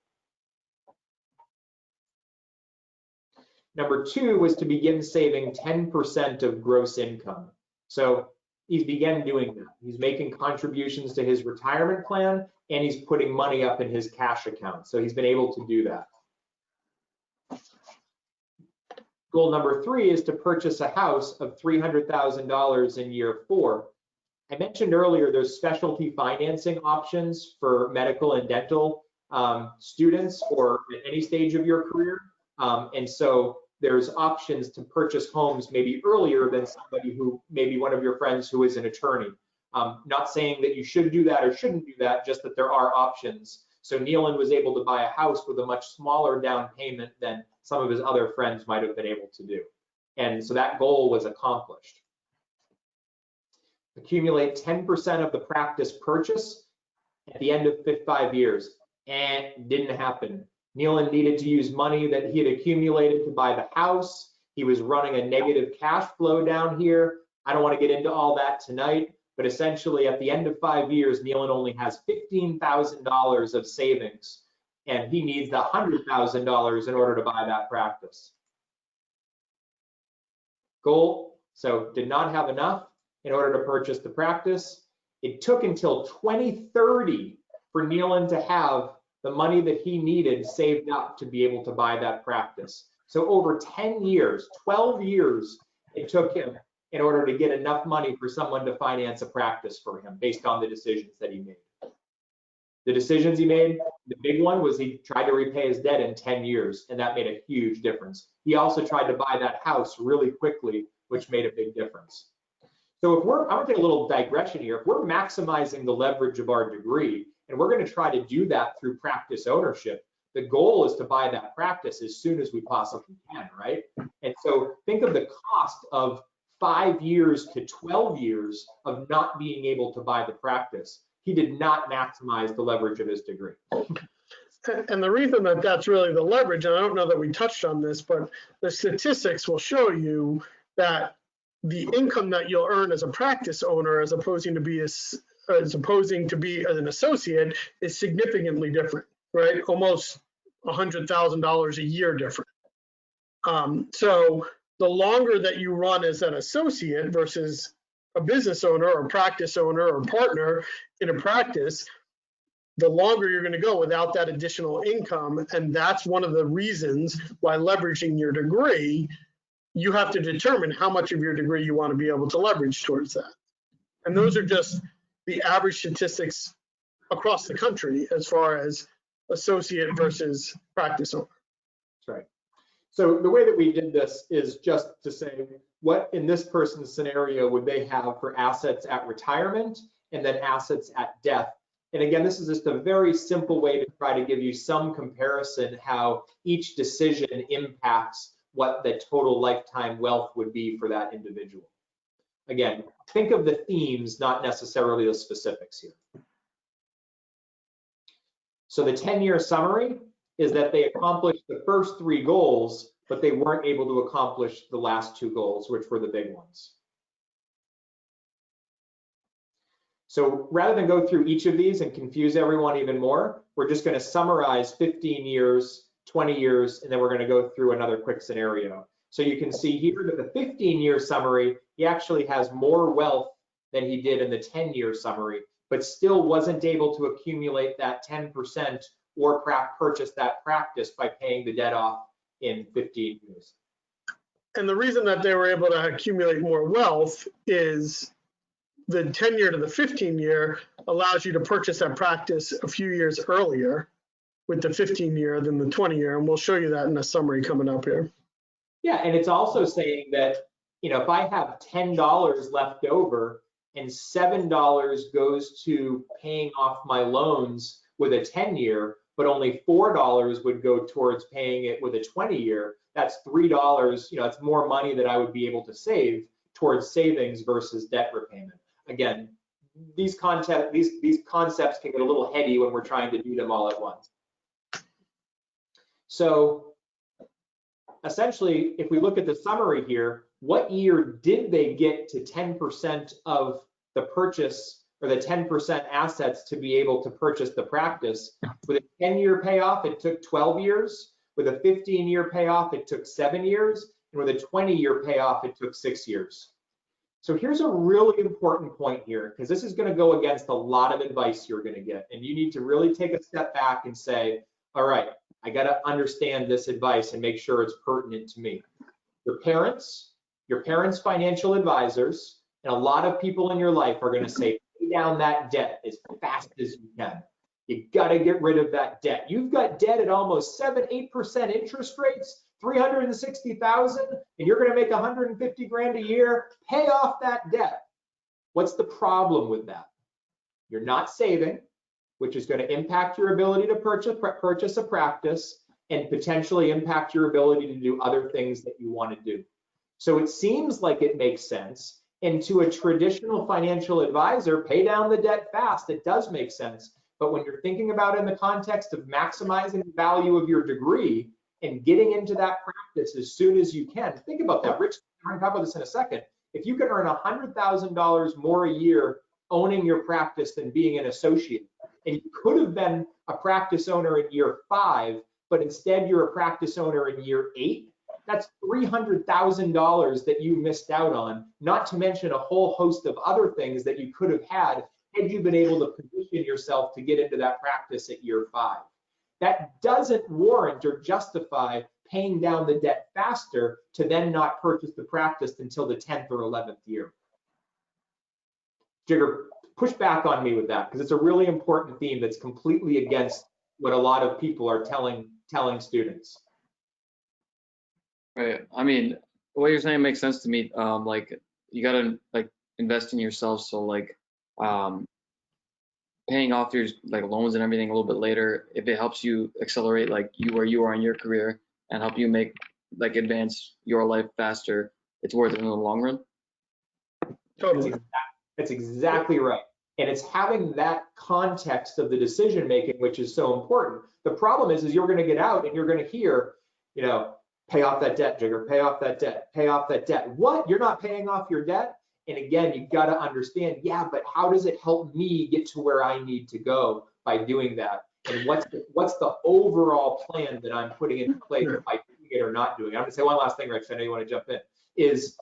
Number two was to begin saving 10% of gross income. So he's began doing that. He's making contributions to his retirement plan, and he's putting money up in his cash account. So he's been able to do that. Goal number three is to purchase a house of $300,000 in year 4. I mentioned earlier there's specialty financing options for medical and dental students or at any stage of your career. And so there's options to purchase homes maybe earlier than somebody who, maybe one of your friends who is an attorney. Not saying that you should do that or shouldn't do that, just that there are options. So Nealon was able to buy a house with a much smaller down payment than some of his other friends might have been able to do. And so that goal was accomplished. Accumulate 10% of the practice purchase at the end of 5 years, and it didn't happen. Nealon needed to use money that he had accumulated to buy the house. He was running a negative cash flow down here. I don't want to get into all that tonight, but essentially at the end of 5 years, Nealon only has $15,000 of savings, and he needs the $100,000 in order to buy that practice. Goal, so did not have enough in order to purchase the practice. It took until 2030 for Nealon to have the money that he needed saved up to be able to buy that practice. So over 10 years, 12 years, it took him in order to get enough money for someone to finance a practice for him based on the decisions that he made. The decisions he made, the big one was he tried to repay his debt in 10 years, and that made a huge difference. He also tried to buy that house really quickly, which made a big difference. So if I'm gonna take a little digression here. If we're maximizing the leverage of our degree, and we're gonna try to do that through practice ownership, the goal is to buy that practice as soon as we possibly can, right? And so think of the cost of 5 years to 12 years of not being able to buy the practice. He did not maximize the leverage of his degree.
And the reason that that's really the leverage, and I don't know that we touched on this, but the statistics will show you that the income that you'll earn as a practice owner as opposing to be an associate is significantly different, right? Almost $100,000 a year different. So the longer that you run as an associate versus a business owner or practice owner or partner in a practice, the longer you're going to go without that additional income. And that's one of the reasons why leveraging your degree, you have to determine how much of your degree you want to be able to leverage towards that. And those are just the average statistics across the country as far as associate versus practice owner.
That's right. So the way that we did this is just to say, what in this person's scenario would they have for assets at retirement and then assets at death? And again, this is just a very simple way to try to give you some comparison how each decision impacts what the total lifetime wealth would be for that individual. Again, think of the themes, not necessarily the specifics here. So the 10-year summary is that they accomplished the first 3 goals, but they weren't able to accomplish the last 2 goals, which were the big ones. So rather than go through each of these and confuse everyone even more, we're just going to summarize 15 years, 20 years, and then we're going to go through another quick scenario. So you can see here that the 15-year summary, he actually has more wealth than he did in the 10-year summary, but still wasn't able to accumulate that 10% or purchase that practice by paying the debt off in 15 years.
And the reason that they were able to accumulate more wealth is the 10-year to the 15-year allows you to purchase that practice a few years earlier with the 15-year than the 20-year. And we'll show you that in a summary coming up here.
Yeah, and it's also saying that, if I have $10 left over and $7 goes to paying off my loans with a 10-year, but only $4 would go towards paying it with a 20-year, that's $3, it's more money that I would be able to save towards savings versus debt repayment. Again, these concepts can get a little heady when we're trying to do them all at once. So essentially, if we look at the summary here, what year did they get to 10% of the purchase or the 10% assets to be able to purchase the practice? With a 10-year payoff, it took 12 years. With a 15-year payoff, it took 7 years. And with a 20-year payoff, it took 6 years. So here's a really important point here, because this is going to go against a lot of advice you're going to get. And you need to really take a step back and say, all right, I got to understand this advice and make sure it's pertinent to me. Your parents' financial advisors, and a lot of people in your life are going to say, pay down that debt as fast as you can. You got to get rid of that debt. You've got debt at almost 7-8% interest rates. $360,000 and you're going to make 150 grand a year, pay off that debt. What's the problem with that? You're not saving, which is going to impact your ability to purchase a practice and potentially impact your ability to do other things that you want to do. So it seems like it makes sense. And to a traditional financial advisor, pay down the debt fast. It does make sense. But when you're thinking about it in the context of maximizing the value of your degree and getting into that practice as soon as you can, think about that. Rich, we're going to talk about this in a second. If you could earn $100,000 more a year owning your practice than being an associate, and you could have been a practice owner in year 5, but instead you're a practice owner in year 8, that's $300,000 that you missed out on, not to mention a whole host of other things that you could have had you been able to position yourself to get into that practice at year 5. That doesn't warrant or justify paying down the debt faster to then not purchase the practice until the 10th or 11th year. Jigger, push back on me with that, because it's a really important theme that's completely against what a lot of people are telling students.
Right. I mean, what you're saying makes sense to me. Like you gotta like invest in yourself. So like paying off your like loans and everything a little bit later, if it helps you accelerate like where you are in your career and help you make like advance your life faster, it's worth it in the long run.
Totally.
That's exactly right. And it's having that context of the decision making, which is so important. The problem is you're going to get out and you're going to hear, you know, pay off that debt, Jigger, pay off that debt, pay off that debt. What? You're not paying off your debt? And again, you've got to understand, yeah, but how does it help me get to where I need to go by doing that? And what's the overall plan that I'm putting into place by doing it or not doing it? I'm going to say one last thing, Rich, I know you want to jump in, is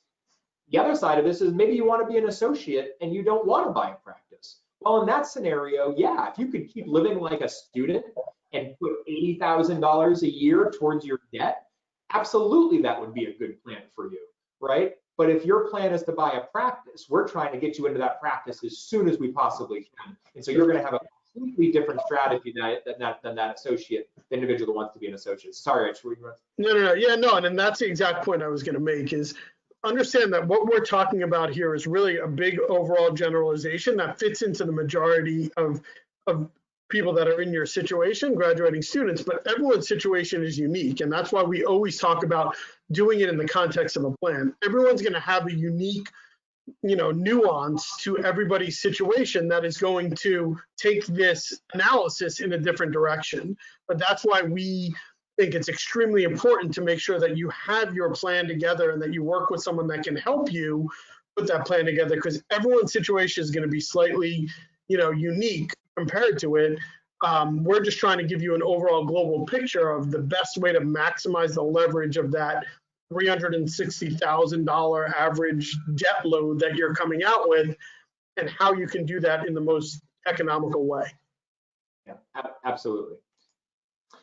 the other side of this is maybe you want to be an associate and you don't want to buy a practice. Well, in that scenario, yeah, if you could keep living like a student and put $80,000 a year towards your debt, absolutely that would be a good plan for you, right? But if your plan is to buy a practice, we're trying to get you into that practice as soon as we possibly can. And so you're going to have a completely different strategy than that associate, the individual that wants to be an associate. Sorry, Rich.
No. Yeah, no. And that's the exact point I was going to make is understand that what we're talking about here is really a big overall generalization that fits into the majority of people that are in your situation, graduating students, but everyone's situation is unique. And that's why we always talk about doing it in the context of a plan. Everyone's going to have a unique, nuance to everybody's situation that is going to take this analysis in a different direction. But that's why we think it's extremely important to make sure that you have your plan together and that you work with someone that can help you put that plan together, because everyone's situation is going to be slightly, unique compared to it. We're just trying to give you an overall global picture of the best way to maximize the leverage of that $360,000 average debt load that you're coming out with, and how you can do that in the most economical way.
Yeah, absolutely.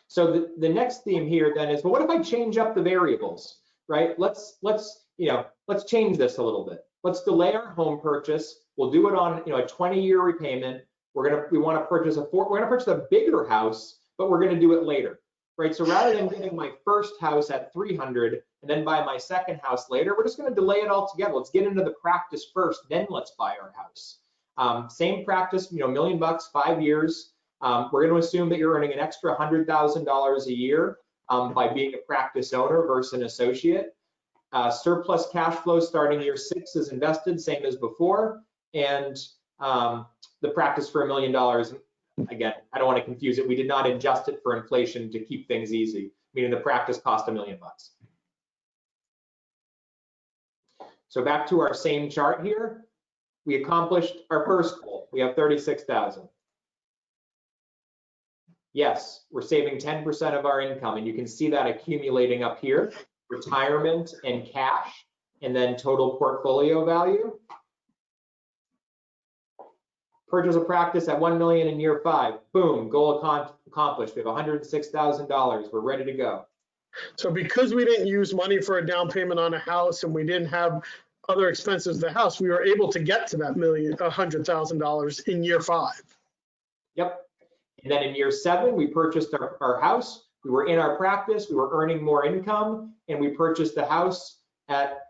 So the next theme here then is, well, what if I change up the variables, right? Let's change this a little bit. Let's delay our home purchase. We'll do it on a 20-year repayment. We want to purchase a bigger house, but we're going to do it later, right? So rather than getting my first house at 300 and then buy my second house later, we're just going to delay it all together. Let's get into the practice first, then let's buy our house. Same practice, $1 million, 5 years. We're going to assume that you're earning an extra $100,000 a year by being a practice owner versus an associate. Surplus cash flow starting year 6 is invested, same as before, and the practice for $1 million. Again, I don't want to confuse it. We did not adjust it for inflation to keep things easy, meaning the practice cost $1 million. So back to our same chart here. We accomplished our first goal. We have 36,000. Yes, we're saving 10% of our income, and you can see that accumulating up here, retirement and cash, and then total portfolio value. Purchase a practice at $1 million in year 5. Boom, goal accomplished. We have $106,000. We're ready to go.
So because we didn't use money for a down payment on a house and we didn't have other expenses of the house, we were able to get to that $100,000 in year 5.
Yep. And then in year 7, we purchased our house. We were in our practice, we were earning more income, and we purchased the house at,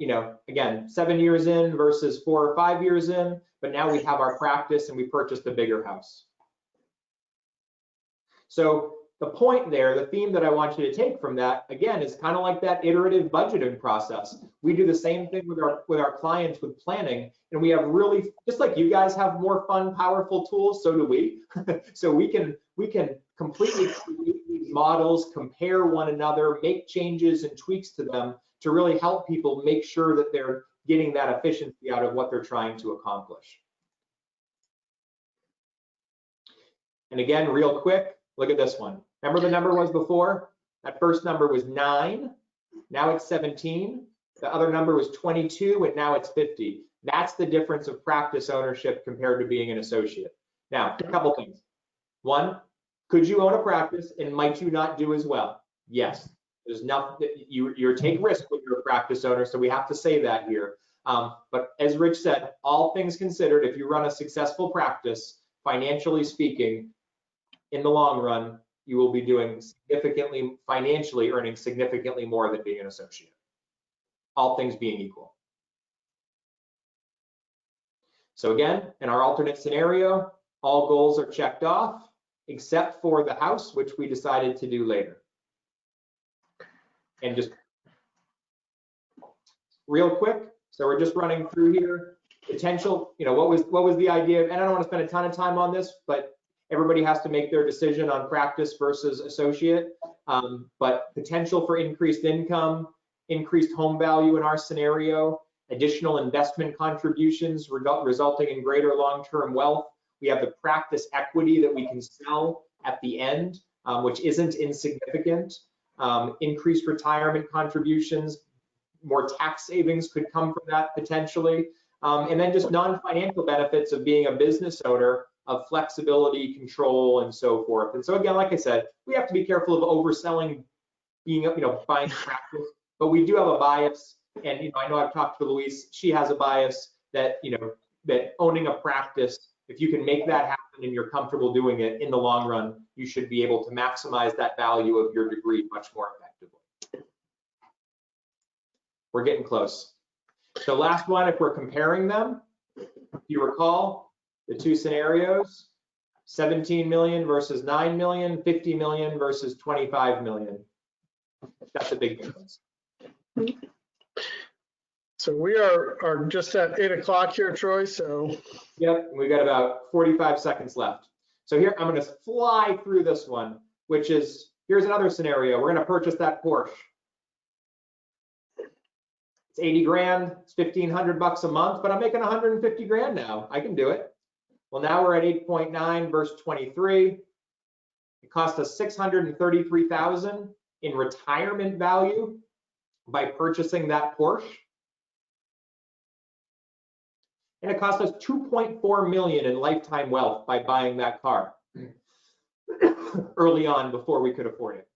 again, 7 years in versus 4 or 5 years in, but now we have our practice and we purchased a bigger house. So the point there, the theme that I want you to take from that, again, is kind of like that iterative budgeting process. We do the same thing with our clients with planning, and we have really, just like you guys have more fun, powerful tools, so do we. So we can completely create these models, compare one another, make changes and tweaks to them to really help people make sure that they're getting that efficiency out of what they're trying to accomplish. And again, real quick, look at this one. Remember the number was before? That first number was 9, now it's 17. The other number was 22, and now it's 50. That's the difference of practice ownership compared to being an associate. Now, a couple things. One, could you own a practice and might you not do as well? Yes. There's nothing, you take risk when you're a practice owner, so we have to say that here. But as Rich said, all things considered, if you run a successful practice, financially speaking, in the long run, you will be doing significantly, financially earning significantly more than being an associate, all things being equal. So again, in our alternate scenario, all goals are checked off, except for the house, which we decided to do later. And just real quick, so we're just running through here. Potential, what was the idea? And I don't want to spend a ton of time on this, but everybody has to make their decision on practice versus associate. But potential for increased income, increased home value in our scenario, additional investment contributions resulting in greater long-term wealth. We have the practice equity that we can sell at the end, which isn't insignificant. Increased retirement contributions, more tax savings could come from that potentially. And then just non-financial benefits of being a business owner, of flexibility, control, and so forth. And so again, like I said, we have to be careful of overselling, buying practice, but we do have a bias. And I know I've talked to Louise, she has a bias that, that owning a practice, if you can make that happen and you're comfortable doing it in the long run, you should be able to maximize that value of your degree much more effectively. We're getting close. So last one, if we're comparing them, if you recall, the two scenarios, 17 million versus 9 million, 50 million versus 25 million. That's a big difference.
So we are just at 8 o'clock here, Troy, so.
Yep, we got about 45 seconds left. So here, I'm gonna fly through this one, which is, here's another scenario. We're gonna purchase that Porsche. It's 80 grand, it's 1,500 bucks a month, but I'm making 150 grand now. I can do it. Well, now we're at 8.9 versus 23. It cost us 633,000 in retirement value by purchasing that Porsche. And it cost us 2.4 million in lifetime wealth by buying that car early on before we could afford it.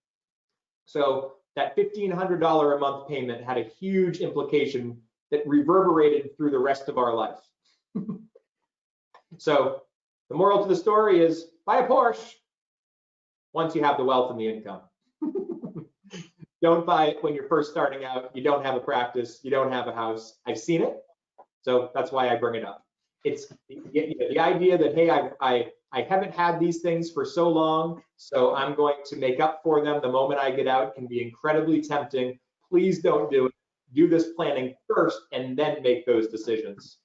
So that $1,500 a month payment had a huge implication that reverberated through the rest of our life. So the moral to the story is buy a Porsche once you have the wealth and the income. Don't buy it when you're first starting out, you don't have a practice, you don't have a house. I've seen it, so that's why I bring it up. It's the idea that, hey, I haven't had these things for so long, so I'm going to make up for them the moment I get out, can be incredibly tempting. Please don't do it. Do this planning first and then make those decisions.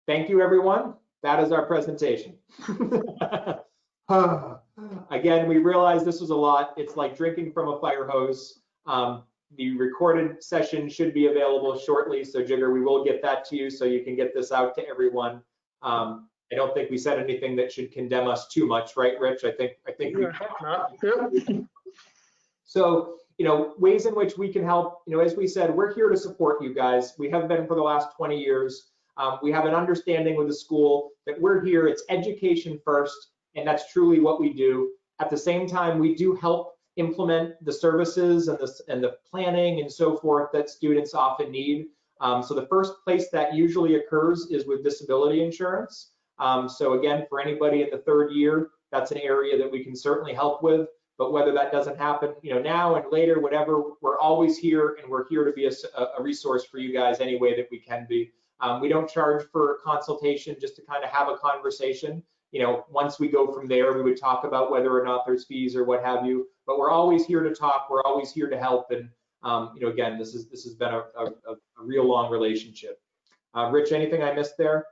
Thank you, everyone. That is our presentation. Again, we realize this was a lot. It's like drinking from a fire hose. The recorded session should be available shortly, so Jigger, we will get that to you so you can get this out to everyone. I don't think we said anything that should condemn us too much, right, Rich? I think we. So, ways in which we can help. As we said, we're here to support you guys. We have been for the last 20 years. We have an understanding with the school that we're here, it's education first, and that's truly what we do. At the same time, we do help implement the services and the planning and so forth that students often need. So the first place that usually occurs is with disability insurance. So again, for anybody in the third year, that's an area that we can certainly help with. But whether that doesn't happen, now and later, whatever, we're always here, and we're here to be a resource for you guys any way that we can be. We don't charge for consultation, just to kind of have a conversation. Once we go from there, we would talk about whether or not there's fees or what have you. But we're always here to talk. We're always here to help. And again, this has been a real long relationship. Rich, anything I missed there?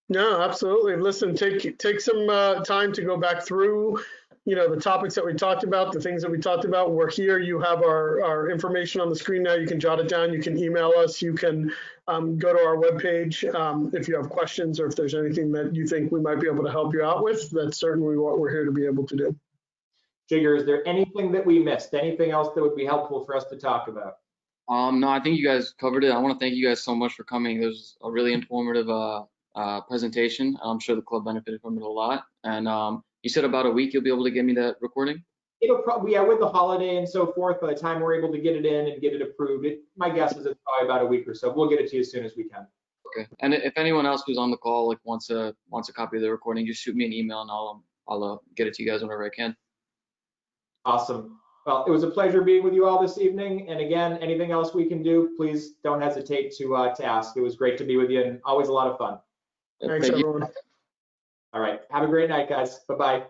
No, absolutely. Listen, take some time to go back through, the topics that we talked about, the things that we talked about. We're here. You have our information on the screen now. You can jot it down. You can email us. You can go to our webpage if you have questions or if there's anything that you think we might be able to help you out with. That's certainly what we're here to be able to do.
Jigger, is there anything that we missed? Anything else that would be helpful for us to talk about?
No, I think you guys covered it. I want to thank you guys so much for coming. It was a really informative presentation. I'm sure the club benefited from it a lot. And you said about a week you'll be able to get me that recording?
It'll probably, with the holiday and so forth, by the time we're able to get it in and get it approved, my guess is it's probably about a week or so. We'll get it to you as soon as we can.
Okay. And if anyone else who's on the call wants a copy of the recording, just shoot me an email and I'll get it to you guys whenever I can.
Awesome. Well, it was a pleasure being with you all this evening. And again, anything else we can do, please don't hesitate to ask. It was great to be with you and always a lot of fun.
Thanks, everyone.
All right. Have a great night, guys. Bye-bye.